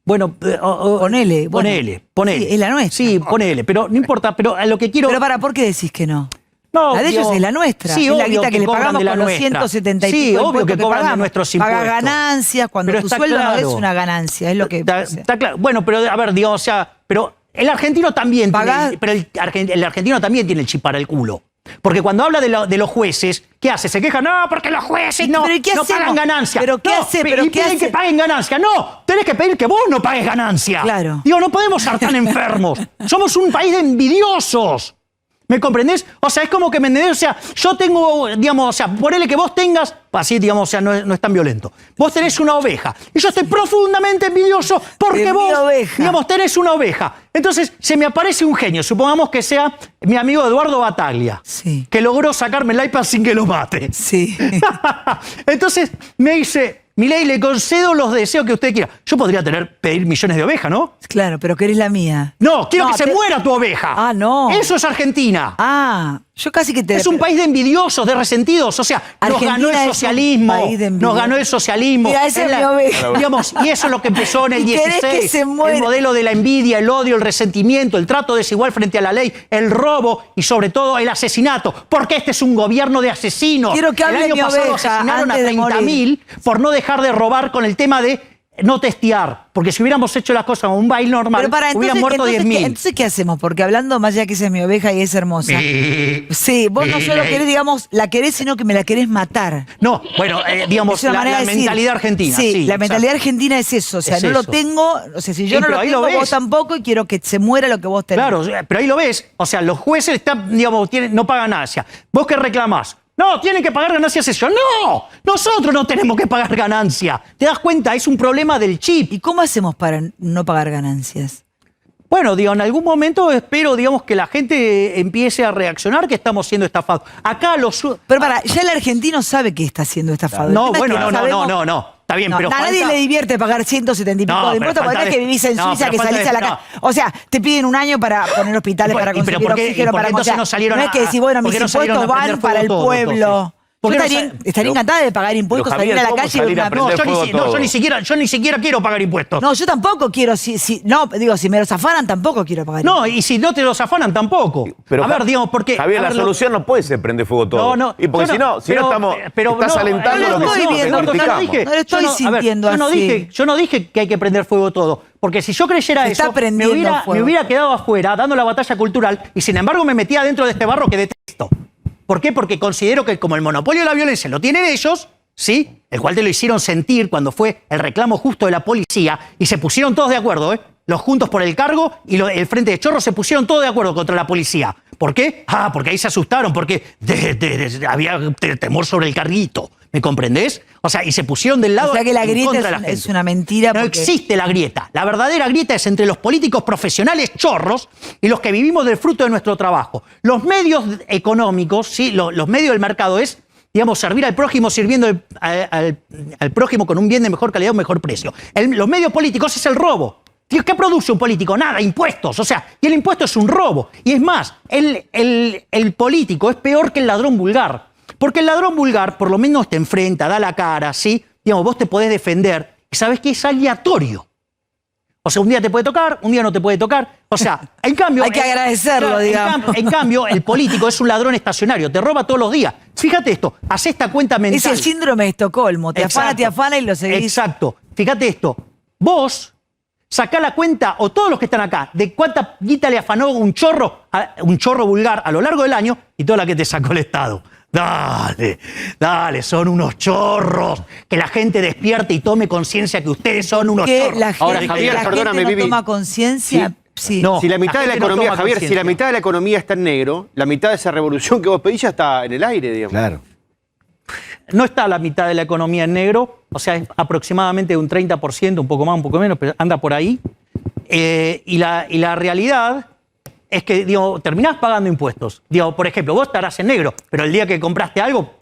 Bueno, ponele. Sí, es la nuestra. Sí, ponele, pero no importa, pero a lo que quiero... Pero ¿por qué decís que no? No, la de ellos es la nuestra. Sí, es la guita que le cobran pagamos de la con los nuestra. 170 y sí, pico obvio que cobran pagamos. de nuestros impuestos. Paga ganancias cuando pero tu sueldo claro. no es una ganancia, es lo que... Está claro. Bueno, pero a ver, digamos, o sea, pero el argentino también el argentino también tiene el chip para el culo. Porque cuando habla de los jueces, ¿qué hace? Se quejan, no, porque los jueces no pagan ganancia. ¿Pero qué hace? Y piden que paguen ganancia. No, tenés que pedir que vos no pagues ganancia. Claro. Digo, no podemos ser tan enfermos. Somos un país de envidiosos. ¿Me comprendés? O sea, es como que me entendés, o sea, yo tengo, digamos, o sea, ponele que vos tengas, así, digamos, o sea, no es tan violento. Vos tenés una oveja, y yo estoy profundamente envidioso porque vos, digamos, tenés una oveja. Entonces, se me aparece un genio, supongamos que sea mi amigo Eduardo Bataglia, sí, que logró sacarme el iPad sin que lo mate. Sí. Entonces, me dice... Milei, le concedo los deseos que usted quiera. Yo podría pedir millones de ovejas, ¿no? Claro, pero querés la mía. No, quiero que se muera tu oveja. Ah, no. Eso es Argentina. Ah, yo casi que te... Es un país de envidiosos, de resentidos. O sea, Argentina nos ganó el socialismo. Nos ganó el socialismo. Mira, esa es mi oveja. Digamos, y eso es lo que empezó en el 16. Que se muera. El modelo de la envidia, el odio, el resentimiento, el trato desigual frente a la ley, el robo y sobre todo el asesinato. Porque este es un gobierno de asesinos. Quiero que hable el año mi pasado oveja asesinaron a antes de 30.000 por no dejar de robar con el tema de no testear, porque si hubiéramos hecho las cosas como un baile normal, hubieran muerto 10.000. Entonces, ¿qué hacemos? Porque hablando más allá que esa es mi oveja y es hermosa. Sí, vos no solo querés, digamos, la querés, sino que me la querés matar. No, bueno, digamos, la mentalidad argentina. Sí, la mentalidad argentina es eso. O sea, no lo tengo, o sea, si yo no lo tengo, vos tampoco, y quiero que se muera lo que vos tenés. Claro, pero ahí lo ves. O sea, los jueces están, digamos, no pagan ganancia. ¿Vos qué reclamás? No, tienen que pagar ganancias ellos. ¡No! Nosotros no tenemos que pagar ganancia. ¿Te das cuenta? Es un problema del chip. ¿Y cómo hacemos para no pagar ganancias? Bueno, digo, en algún momento espero, digamos, que la gente empiece a reaccionar que estamos siendo estafados. Acá Pero ya el argentino sabe que está siendo estafado. No, bueno, no. Está bien, pero a nadie le divierte pagar 170 y pico de impuestos porque es que vivís en Suiza, que salís a la calle. O sea, te piden un año para poner hospitales, para conseguir oxígeno, para... entonces no salieron no es que decís, bueno, mis impuestos van para el pueblo. Yo estaría encantada de pagar impuestos, salir a la calle y ver una... yo ni siquiera quiero pagar impuestos. No, yo tampoco quiero, si me los afanan tampoco quiero pagar impuestos. No, y si no te los afanan tampoco. Pero, a ver, digamos, porque... Javier, la solución no puede ser prender fuego todo. No. Y porque si no estás alentando lo que criticamos. No lo estoy sintiendo así. Yo no dije que hay que prender fuego todo. Porque si yo creyera eso, me hubiera quedado afuera dando la batalla cultural y sin embargo me metía dentro de este barro que detesto. ¿Por qué? Porque considero que como el monopolio de la violencia lo tienen ellos, ¿sí? El cual te lo hicieron sentir cuando fue el reclamo justo de la policía y se pusieron todos de acuerdo, ¿eh? Los Juntos por el Cargo y el Frente de Chorro se pusieron todos de acuerdo contra la policía. ¿Por qué? Porque ahí se asustaron, porque había temor sobre el carguito. ¿Me comprendés? O sea, y se pusieron del lado. O sea que la grieta contra la gente. Es una mentira. No existe la grieta. La verdadera grieta es entre los políticos profesionales chorros y los que vivimos del fruto de nuestro trabajo. Los medios económicos, ¿sí? Los medios del mercado es, digamos, servir al prójimo sirviendo al prójimo con un bien de mejor calidad o mejor precio. Los medios políticos es el robo. ¿Qué produce un político? Nada, impuestos. O sea, y el impuesto es un robo. Y es más, el político es peor que el ladrón vulgar. Porque el ladrón vulgar por lo menos te enfrenta, da la cara, ¿sí? Digamos, vos te podés defender y sabés que es aleatorio. O sea, un día te puede tocar, un día no te puede tocar. O sea, en cambio... Hay que agradecerlo, digamos. En cambio, el político es un ladrón estacionario, te roba todos los días. Fíjate esto, haz esta cuenta mental. Es el síndrome de Estocolmo, te afana y lo seguís. Exacto. Fíjate esto, vos sacá la cuenta, o todos los que están acá, de cuánta guita le afanó un chorro vulgar a lo largo del año y toda la que te sacó el Estado. Dale, son unos chorros. Que la gente despierte y tome conciencia que ustedes son unos chorros. Ahora, Javier, perdóname, Vivi. ¿Toma conciencia? Sí. No, si la mitad de la economía, Javier, si la mitad de la economía está en negro, la mitad de esa revolución que vos pedís ya está en el aire, digamos. Claro. No está la mitad de la economía en negro, o sea, es aproximadamente un 30%, un poco más, un poco menos, pero anda por ahí. Y la realidad es que, digo, terminás pagando impuestos. Digo, por ejemplo, vos estarás en negro, pero el día que compraste algo,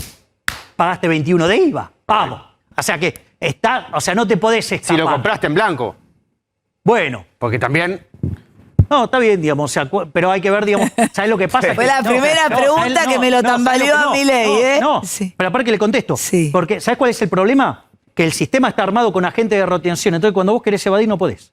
pagaste 21 de IVA. Vamos. O sea que no te podés escapar. Si lo compraste en blanco. Bueno. Porque también... No, está bien, digamos, o sea, pero hay que ver, digamos, ¿sabes lo que pasa? Fue la primera pregunta que me lo tambaleó a Milei, ¿eh? Sí. Pero aparte que le contesto. Sí. Porque, ¿sabes cuál es el problema? Que el sistema está armado con agentes de retención. Entonces, cuando vos querés evadir, no podés.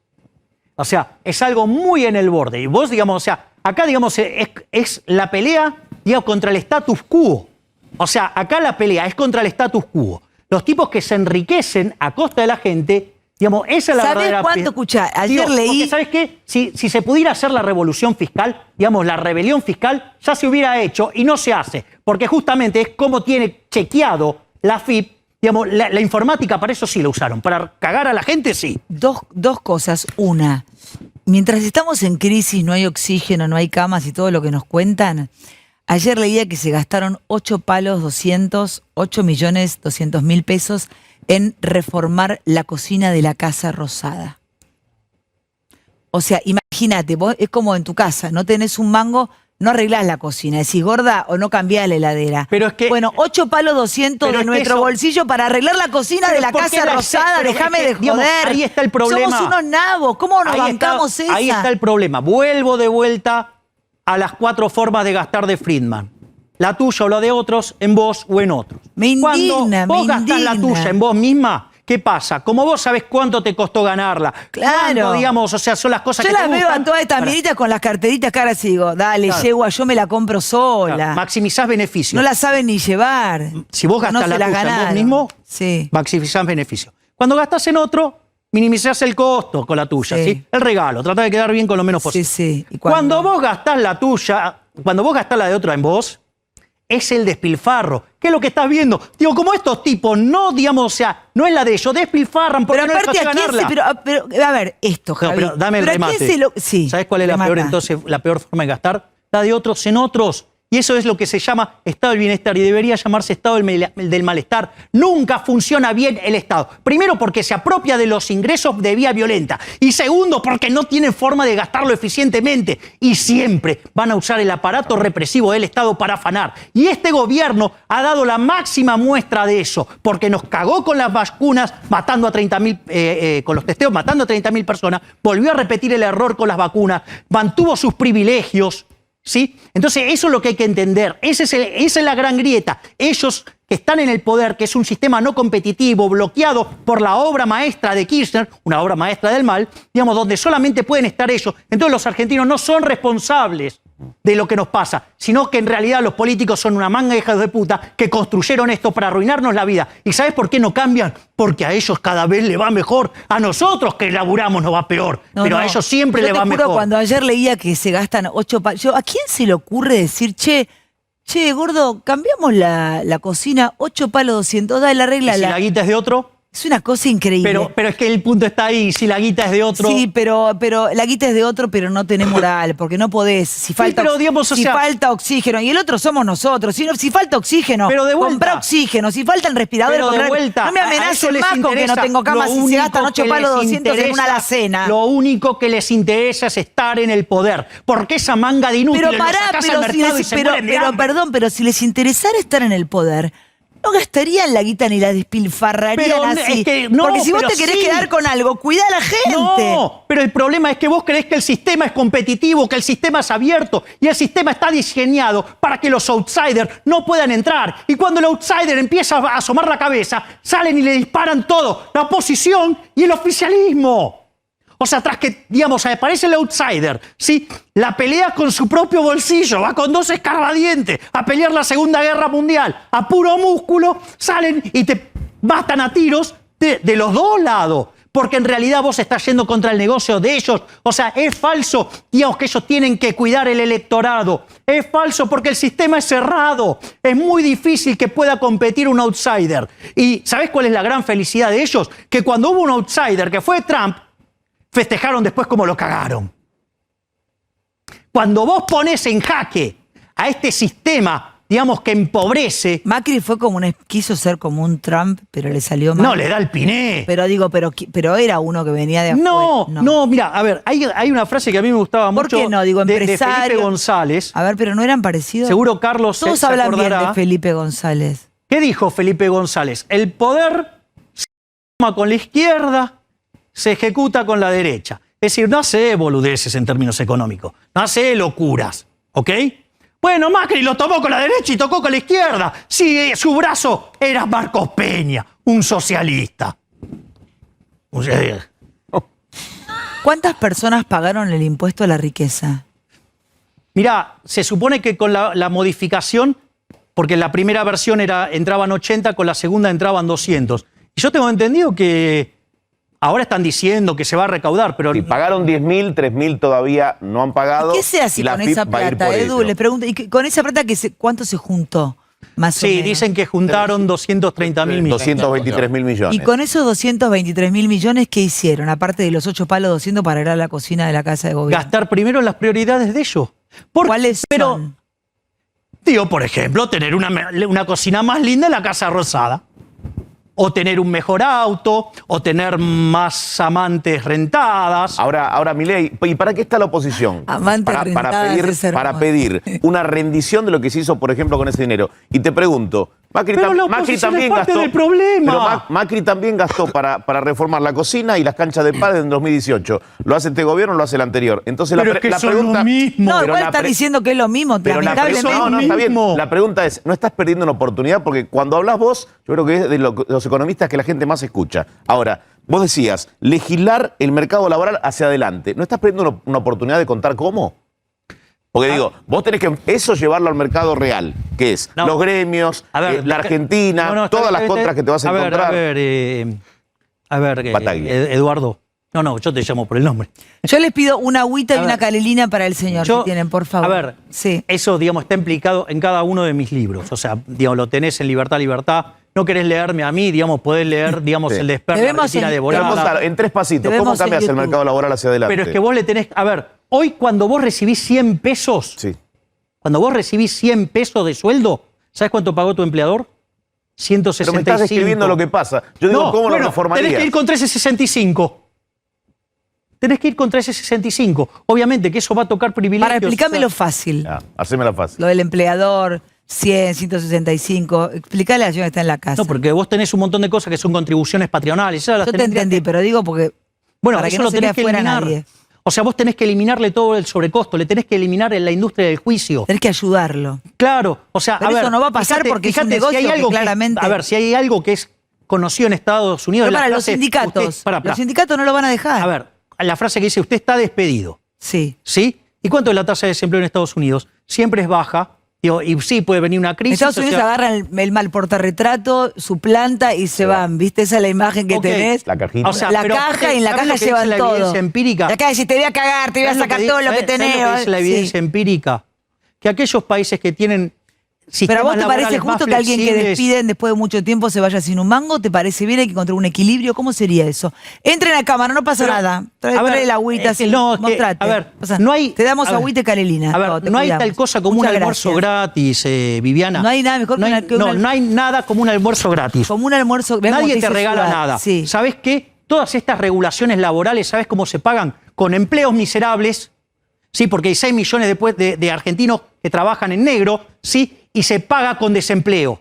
O sea, es algo muy en el borde. Y vos, digamos, o sea, acá, digamos, es la pelea, digamos, contra el status quo. O sea, acá la pelea es contra el status quo. Los tipos que se enriquecen a costa de la gente... Digamos, esa es la verdadera... ¿Sabés cuánto? Escuchá, ayer leí... Porque, ¿sabes qué? Si se pudiera hacer la revolución fiscal, digamos, la rebelión fiscal, ya se hubiera hecho y no se hace. Porque justamente es como tiene chequeado la AFIP, digamos, la informática para eso sí la usaron. Para cagar a la gente, sí. Dos cosas. Una, mientras estamos en crisis, no hay oxígeno, no hay camas y todo lo que nos cuentan... Ayer leía que se gastaron 8.200.000 pesos en reformar la cocina de la Casa Rosada. O sea, imagínate, vos es como en tu casa, no tenés un mango, no arreglás la cocina, decís gorda o no cambiás la heladera. Pero es que, bueno, 8.200.000 de nuestro bolsillo para arreglar la cocina de la Casa Rosada, déjame de joder. Digamos, ahí está el problema. Somos unos nabos, ¿cómo nos bancamos esa? Ahí está el problema. Vuelvo de vuelta a las 4 formas de gastar de Friedman. La tuya o la de otros, en vos o en otros. Me indigna, Cuando vos gastás la tuya en vos misma, ¿qué pasa? Como vos sabés cuánto te costó ganarla. Claro. Cuánto, digamos, o sea, son las cosas que te gustan. Yo las veo a todas estas minitas con las carteritas caras y digo, dale, yegua, yo me la compro sola. Claro. Maximizás beneficios. No la saben ni llevar. Si vos gastás la tuya en vos mismo, maximizás beneficios. Cuando gastás en otro... minimizás el costo con la tuya, ¿sí? El regalo, trata de quedar bien con lo menos posible. Sí. ¿Y cuando vos gastás la tuya, cuando vos gastás la de otra en vos, es el despilfarro. ¿Qué es lo que estás viendo? Digo, como estos tipos no, digamos, o sea, no es la de ellos, despilfarran porque pero no les vas a ganarla. Pero, a ver, esto, Javi. No, pero dame el remate. ¿Sabés cuál es la peor forma de gastar? La de otros en otros. Y eso es lo que se llama estado del bienestar y debería llamarse estado del malestar. Nunca funciona bien el Estado. Primero, porque se apropia de los ingresos de vía violenta. Y segundo, porque no tiene forma de gastarlo eficientemente. Y siempre van a usar el aparato represivo del Estado para afanar. Y este gobierno ha dado la máxima muestra de eso. Porque nos cagó con las vacunas, matando a 30.000, con los testeos, matando a 30.000 personas. Volvió a repetir el error con las vacunas. Mantuvo sus privilegios. ¿Sí? Entonces, eso es lo que hay que entender. Esa es la gran grieta. Ellos que están en el poder, que es un sistema no competitivo, bloqueado por la obra maestra de Kirchner, una obra maestra del mal, digamos, donde solamente pueden estar ellos. Entonces, los argentinos no son responsables de lo que nos pasa, sino que en realidad los políticos son una manga de hijos de puta que construyeron esto para arruinarnos la vida. ¿Y sabes por qué no cambian? Porque a ellos cada vez le va mejor. A nosotros que laburamos nos va peor, pero a ellos siempre le va mejor. Cuando ayer leía que se gastan 8 palos, ¿a quién se le ocurre decir, che, gordo, cambiamos la cocina, 8 palos 200, dale, arréglala? ¿Y si la guita es de otro? Es una cosa increíble. Pero es que el punto está ahí, si la guita es de otro... Sí, pero la guita es de otro, pero no tenés moral, porque no podés. Si falta, falta oxígeno, y el otro somos nosotros. Si falta oxígeno, comprá oxígeno. Si faltan respiradores, no me amenacen más con que no tengo camas si se gastan 8 palos 200 en una alacena. Lo único que les interesa es estar en el poder, porque esa manga de inútiles los sacás al mercado y se mueren de hambre. Perdón, pero si les interesara estar en el poder... no gastarían la guita ni la despilfarrarían así. Porque si vos te querés quedar con algo, cuida a la gente. No, pero el problema es que vos creés que el sistema es competitivo, que el sistema es abierto y el sistema está diseñado para que los outsiders no puedan entrar. Y cuando el outsider empieza a asomar la cabeza, salen y le disparan todo, la oposición y el oficialismo. O sea, tras que, digamos, aparece el outsider, ¿sí? La pelea con su propio bolsillo, va con 2 escarbadientes a pelear la Segunda Guerra Mundial, a puro músculo, salen y te bastan a tiros de los dos lados. Porque en realidad vos estás yendo contra el negocio de ellos. O sea, es falso, digamos, que ellos tienen que cuidar el electorado. Es falso porque el sistema es cerrado. Es muy difícil que pueda competir un outsider. ¿Y sabés cuál es la gran felicidad de ellos? Que cuando hubo un outsider, que fue Trump, festejaron después como lo cagaron. Cuando vos pones en jaque a este sistema, digamos, que empobrece. Macri fue como quiso ser como un Trump, pero le salió mal. No, le da el piné. Pero digo, pero era uno que venía de afuera. No, mira, a ver, hay una frase que a mí me gustaba mucho. ¿Por qué no? Digo, de Felipe González. A ver, pero no eran parecidos. Seguro Carlos Todos se hablan acordará. bien de Felipe González. ¿Qué dijo Felipe González? El poder se toma con la izquierda, se ejecuta con la derecha. Es decir, no hace boludeces en términos económicos, no hace locuras, ¿ok? Bueno, Macri lo tomó con la derecha y tocó con la izquierda. Sí, su brazo era Marcos Peña, un socialista. ¿Cuántas personas pagaron el impuesto a la riqueza? Mirá, se supone que con la modificación, porque en la primera versión entraban 80, con la segunda entraban 200. Y yo tengo entendido que ahora están diciendo que se va a recaudar, pero... Si pagaron 10.000, 3.000 todavía no han pagado. ¿Qué se hace con esa plata, Edu? Les pregunto, ¿y con esa plata cuánto se juntó? Más o menos. Dicen que juntaron 230.000 millones. 223.000 millones. Y con esos 223.000 millones, ¿qué hicieron? Aparte de los 8 palos, 200 para ir a la cocina de la Casa de Gobierno. Gastar primero en las prioridades de ellos. ¿Cuáles son? Digo, por ejemplo, tener una cocina más linda en la Casa Rosada. O tener un mejor auto, o tener más amantes rentadas. Ahora, Milei, ¿y para qué está la oposición? Amantes rentadas para pedir una rendición de lo que se hizo, por ejemplo, con ese dinero. Y te pregunto, Macri también gastó. Del problema. Pero Macri también gastó para reformar la cocina y las canchas de pádel en 2018. ¿Lo hace este gobierno o lo hace el anterior? Entonces pero la pregunta. Lo mismo. No, igual está diciendo que es lo mismo, lamentablemente. No, está bien. La pregunta es, ¿no estás perdiendo una oportunidad? Porque cuando hablas vos, yo creo que es de los economistas que la gente más escucha. Ahora, vos decías, legislar el mercado laboral hacia adelante. ¿No estás perdiendo una oportunidad de contar cómo? Porque digo, vos tenés que eso llevarlo al mercado real, que es los gremios, la Argentina, todas las contras que te vas a encontrar. A ver, Eduardo. No, yo te llamo por el nombre. Yo les pido una agüita y una canelina para el señor, si tienen, por favor. A ver, eso, digamos, está implicado en cada uno de mis libros. O sea, digamos, lo tenés en Libertad, Libertad. No querés leerme a mí, digamos, podés leer, digamos, el despertar de Argentina devorada. En 3 pasitos, ¿cómo cambias el mercado laboral hacia adelante? Pero es que vos le tenés... A ver, hoy cuando vos recibís 100 pesos, cuando vos recibís 100 pesos de sueldo, ¿sabes cuánto pagó tu empleador? 165. Pero me estás describiendo lo que pasa. Yo digo, ¿cómo lo reformarías? Tenés que ir con 1365. Tenés que ir con 1365. Obviamente que eso va a tocar privilegios. Para explícamelo fácil. Hacémela fácil. Lo del empleador... 100, 165. Explícale a la señora que está en la casa. No, porque vos tenés un montón de cosas que son contribuciones patronales. Yo te entendí, pero digo porque... Bueno, para eso que no lo tenés que eliminar. Nadie. O sea, vos tenés que eliminarle todo el sobrecosto, le tenés que eliminar en la industria del juicio. Tenés que ayudarlo. Claro, o sea, pero eso no va a pasar porque es un negocio si hay algo que claramente... A ver, si hay algo que es conocido en Estados Unidos... Pero para los sindicatos. Los sindicatos no lo van a dejar. A ver, la frase que dice, usted está despedido. Sí. ¿Sí? ¿Y cuánto es la tasa de desempleo en Estados Unidos? Siempre es baja. Y sí, puede venir una crisis. Estados Unidos agarran el mal portarretrato, su planta y se van. ¿Viste? Esa es la imagen que tenés. La cajita. O sea, la caja y en la caja llevan todo. La evidencia empírica. La caja dice, te voy a cagar, te voy a sacar todo lo que tenés. ¿Sabes lo que es la evidencia empírica? Que aquellos países que tienen... ¿Pero a vos te parece justo que alguien que despiden después de mucho tiempo se vaya sin un mango? ¿Te parece bien? Hay que encontrar un equilibrio. ¿Cómo sería eso? Entra en la cámara, no pasa nada. Trae la agüita, mostrate. A ver, no hay... Te damos agüita y canelina. A ver, no hay tal cosa como un almuerzo gratis, Viviana. No hay nada mejor que no hay nada como un almuerzo gratis. Como un almuerzo gratis. Nadie te regala nada. Sí. ¿Sabés qué? Todas estas regulaciones laborales, ¿sabés cómo se pagan? Con empleos miserables, ¿sí? Porque hay 6 millones de argentinos que trabajan en negro, ¿sí? Y se paga con desempleo.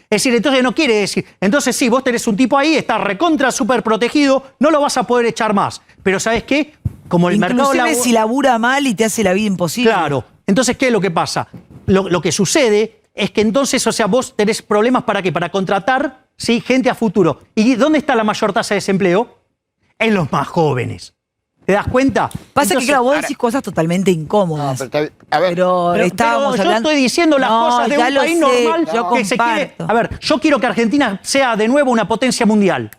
Es decir, entonces no quiere decir... Entonces sí, vos tenés un tipo ahí, está recontra súper protegido, no lo vas a poder echar más. Pero ¿sabés qué? Como el mercado laboral... si labura mal y te hace la vida imposible. Claro. Entonces, ¿qué es lo que pasa? Lo que sucede es que entonces, o sea, vos tenés problemas ¿para qué? Para contratar, ¿sí? Gente a futuro. ¿Y dónde está la mayor tasa de desempleo? En los más jóvenes. ¿Te das cuenta? Pasa entonces, que claro, vos decís cosas totalmente incómodas. No, pero estábamos hablando... Yo estoy diciendo las cosas de un país normal que se quiere... A ver, yo quiero que Argentina sea de nuevo una potencia mundial.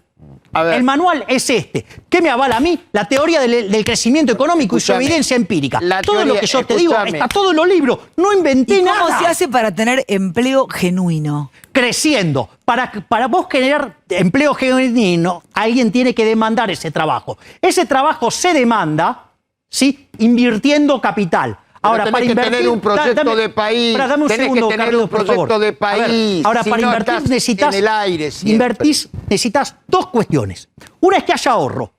El manual es este. ¿Qué me avala a mí? La teoría del crecimiento económico y su evidencia empírica. Todo lo que yo te digo está todo en los libros. No inventé nada. ¿Cómo se hace para tener empleo genuino? Creciendo. Para vos generar empleo genuino, alguien tiene que demandar ese trabajo. Ese trabajo se demanda, ¿sí?, invirtiendo capital. Ahora, para invertir, tener un proyecto de país. Dame un segundo, que tener un proyecto de país. Ahora, para invertir necesitas, en el aire necesitas dos cuestiones. Una es que haya ahorro.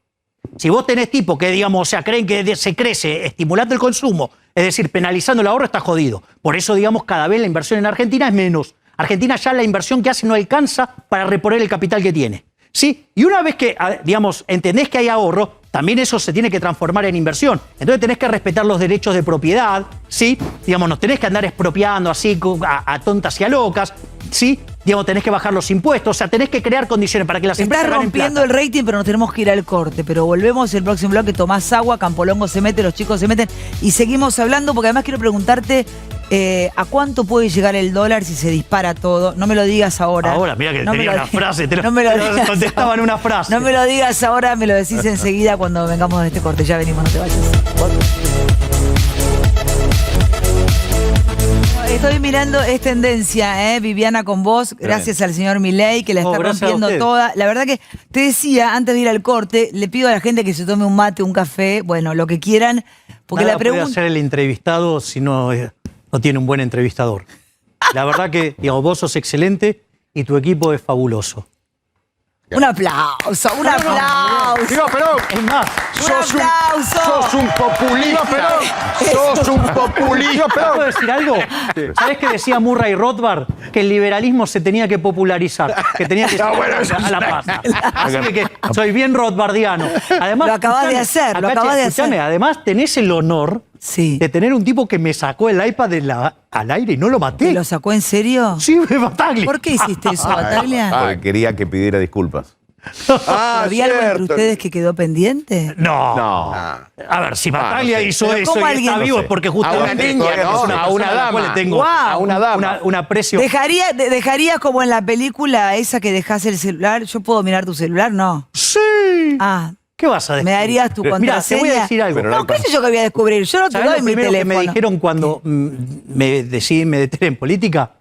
Si vos tenés tipo que, digamos, o sea, creen que se crece estimulando el consumo, es decir, penalizando el ahorro, está jodido. Por eso, digamos, cada vez la inversión en Argentina es menos. Argentina ya la inversión que hace no alcanza para reponer el capital que tiene. ¿Sí? Y una vez que, digamos, entendés que hay ahorro, también eso se tiene que transformar en inversión. Entonces tenés que respetar los derechos de propiedad, ¿sí? Digamos, no tenés que andar expropiando así a tontas y a locas, ¿sí? Digamos, tenés que bajar los impuestos, o sea, tenés que crear condiciones para que las empresas ganen plata. Estás rompiendo el rating, pero nos tenemos que ir al corte. Pero volvemos el próximo bloque, tomás agua, Campolongo se mete, los chicos se meten y seguimos hablando, porque además quiero preguntarte ¿a cuánto puede llegar el dólar si se dispara todo? No me lo digas ahora. Ahora, mira que tenía una frase, no me lo digas contestaba en una frase. No me lo digas ahora, me lo decís enseguida cuando vengamos de este corte. Ya venimos, no te vayas. Estoy mirando, es tendencia, Viviana, con vos, gracias al señor Milei, que la está rompiendo toda. La verdad que te decía, antes de ir al corte, le pido a la gente que se tome un mate, un café, bueno, lo que quieran. Porque nada la pregunta puede hacer el entrevistado si no tiene un buen entrevistador. La verdad que, digamos, vos sos excelente y tu equipo es fabuloso. Un aplauso, un aplauso. Digo, pero es más, sos un populista. Sos un populista. ¿Puedo decir algo? Sí. ¿Sabés qué decía Murray Rothbard? Que el liberalismo se tenía que popularizar, que tenía que a la paz. Así que soy bien rothbardiano. Además, lo acabas de hacer, Además, tenés el honor de tener un tipo que me sacó el iPad al aire y no lo maté. ¿Te lo sacó en serio? Sí, Bataglia. ¿Por qué hiciste eso, Bataglia? Porque quería que pidiera disculpas. ¿Había algo entre ustedes que quedó pendiente? No. A ver, si Bataglia hizo eso y está vivo es porque justamente a una dama le tengo un aprecio. ¿Dejarías como en la película esa que dejás el celular? ¿Yo puedo mirar tu celular? No. Sí. ¿Qué vas a decir? ¿Me darías tu contraseña? Mira, te voy a decir algo. No, ¿qué sé yo que voy a descubrir? Yo no te doy mi teléfono. Que me dijeron cuando me decidí meter en política?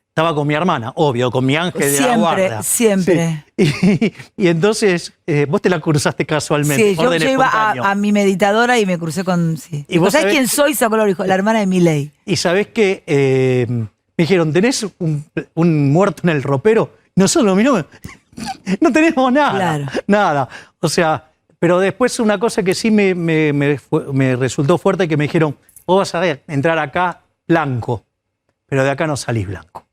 Estaba con mi hermana, obvio, con mi ángel de la guarda. Siempre. Y entonces, vos te la cruzaste casualmente. Sí, yo iba a mi meditadora y me crucé con... Sí. ¿Y vos sabés quién soy? Sacó lo dijo, la hermana de Milei. Y sabés que me dijeron, ¿tenés un muerto en el ropero? Nosotros, no tenemos nada. Claro. Nada. O sea, pero después una cosa que sí me resultó fuerte, que me dijeron, vos vas a entrar acá blanco, pero de acá no salís blanco.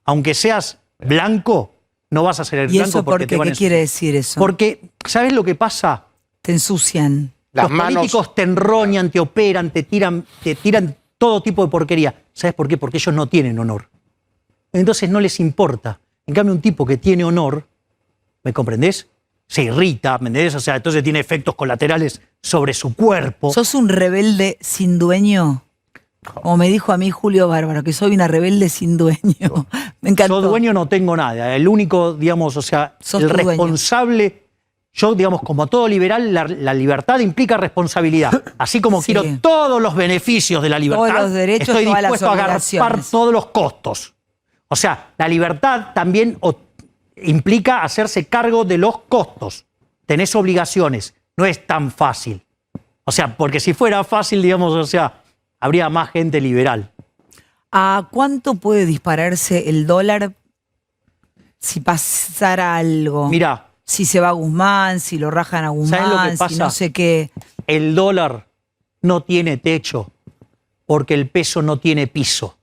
Aunque seas blanco, no vas a ser el blanco. ¿Y eso por qué? ¿Qué quiere decir eso? Porque, ¿sabes lo que pasa? Te ensucian. Los políticos te enroñan, te operan, te tiran todo tipo de porquería. ¿Sabes por qué? Porque ellos no tienen honor. Entonces no les importa. En cambio, un tipo que tiene honor, ¿me comprendés? Se irrita, ¿me entendés? O sea, entonces tiene efectos colaterales sobre su cuerpo. ¿Sos un rebelde sin dueño? Como me dijo a mí Julio Bárbaro, que soy una rebelde sin dueño. Me encantó. Yo dueño no tengo nada. El único, digamos, o sea, el responsable... Dueño. Yo, digamos, como todo liberal, la libertad implica responsabilidad. Así como quiero todos los beneficios de la libertad, todos los derechos, estoy dispuesto a agarpar todos los costos. O sea, la libertad también implica hacerse cargo de los costos. Tenés obligaciones. No es tan fácil. O sea, porque si fuera fácil, digamos, o sea, habría más gente liberal. ¿A cuánto puede dispararse el dólar si pasara algo? Mirá. Si se va a Guzmán, si lo rajan a Guzmán, si no sé qué. El dólar no tiene techo porque el peso no tiene piso.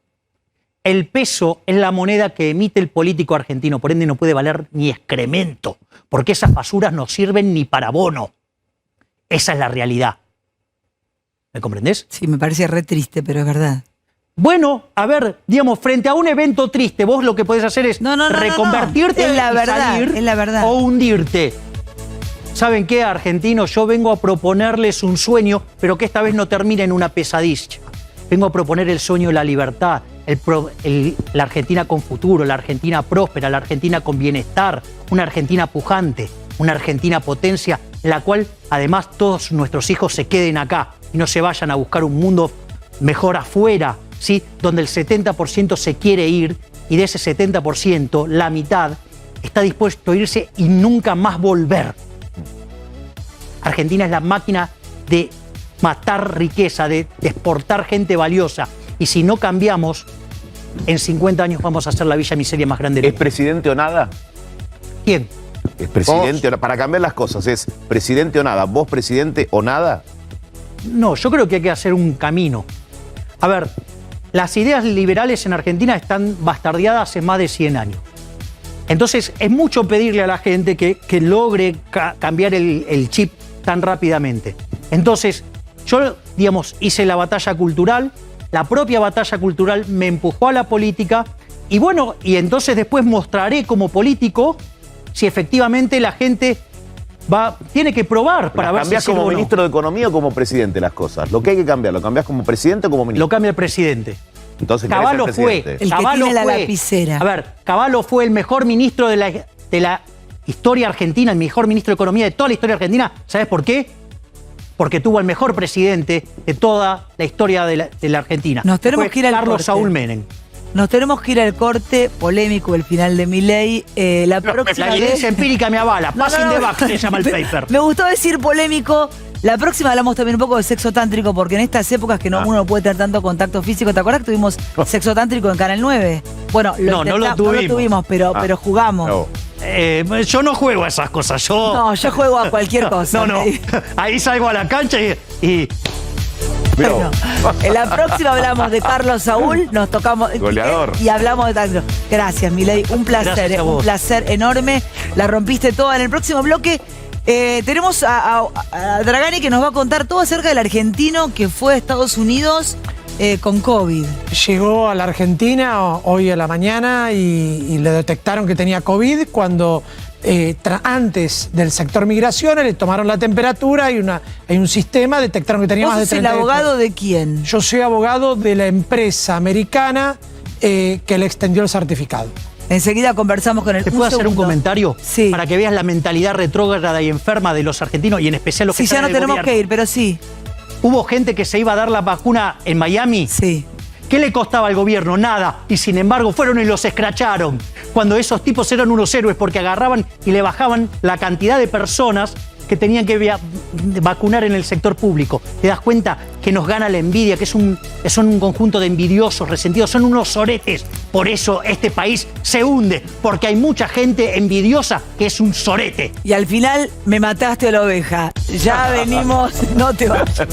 El peso es la moneda que emite el político argentino, por ende no puede valer ni excremento, porque esas basuras no sirven ni para bono. Esa es la realidad. ¿Me comprendés? Sí, me parece re triste, pero es verdad. Bueno, a ver, digamos, frente a un evento triste, vos lo que podés hacer es reconvertirte en la verdad, salir es la verdad. O hundirte. ¿saben qué, argentinos? Yo vengo a proponerles un sueño, pero que esta vez no termine en una pesadilla. Vengo a proponer el sueño de la libertad, la Argentina con futuro, la Argentina próspera, la Argentina con bienestar, una Argentina pujante, una Argentina potencia, en la cual además todos nuestros hijos se queden acá y no se vayan a buscar un mundo mejor afuera, ¿sí? Donde el 70% se quiere ir y de ese 70%, la mitad está dispuesto a irse y nunca más volver. Argentina es la máquina de matar riqueza, de exportar gente valiosa. Y si no cambiamos, en 50 años vamos a ser la villa miseria más grande del mundo. ¿Es presidente o nada? ¿Quién? ¿Es presidente o nada? Para cambiar las cosas, ¿es presidente o nada? ¿Vos presidente o nada? No, yo creo que hay que hacer un camino. A ver, las ideas liberales en Argentina están bastardeadas hace más de 100 años. Entonces, es mucho pedirle a la gente que logre cambiar el chip tan rápidamente. Entonces, yo, digamos, hice la batalla cultural, la propia batalla cultural me empujó a la política y bueno, y entonces después mostraré como político si efectivamente la gente tiene que probar para ver si ¿Cambiás como ministro de Economía o como presidente las cosas? Lo que hay que cambiar, ¿lo cambiás como presidente o como ministro? Lo cambia el presidente. Entonces, Cavallo fue el que tiene la lapicera. A ver, Cavallo fue el mejor ministro de la historia argentina, el mejor ministro de Economía de toda la historia argentina. ¿Sabes por qué? Porque tuvo el mejor presidente de toda la historia de la Argentina. Nos tenemos que ir al Carlos corte. Saúl Menem. Nos tenemos que ir al corte polémico, el final de Milei. La evidencia empírica me avala. Passing the buck se llama el paper. Me gustó decir polémico. La próxima hablamos también un poco de sexo tántrico, porque en estas épocas que uno no puede tener tanto contacto físico, ¿te acuerdas que tuvimos sexo tántrico en Canal 9? Bueno, no lo tuvimos, pero jugamos. No. Yo no juego a esas cosas. No, yo juego a cualquier cosa. No. Ahí salgo a la cancha y bueno, en la próxima hablamos de Carlos Saúl, nos tocamos goleador y hablamos de tanto. Gracias, Milei, un placer, un placer enorme. La rompiste toda. En el próximo bloque tenemos a Dragani, que nos va a contar todo acerca del argentino que fue a Estados Unidos con COVID. Llegó a la Argentina hoy a la mañana y le detectaron que tenía COVID cuando antes del sector migraciones le tomaron la temperatura y hay un sistema, detectaron que tenía más de 30. ¿Vos sos el abogado de quién? Yo soy abogado de la empresa americana que le extendió el certificado. Enseguida conversamos con el... ¿Te puedo hacer un comentario? Sí. Para que veas la mentalidad retrógrada y enferma de los argentinos y en especial los que ya no tenemos que ir, pero sí. Hubo gente que se iba a dar la vacuna en Miami. Sí. ¿Qué le costaba al gobierno? Nada. Y sin embargo fueron y los escracharon. Cuando esos tipos eran unos héroes porque agarraban y le bajaban la cantidad de personas que tenían que vacunar en el sector público. ¿Te das cuenta que nos gana la envidia, que son un conjunto de envidiosos, resentidos, son unos soretes? Por eso este país se hunde, porque hay mucha gente envidiosa que es un sorete. Y al final me mataste a la oveja. Ya venimos, no te vayas.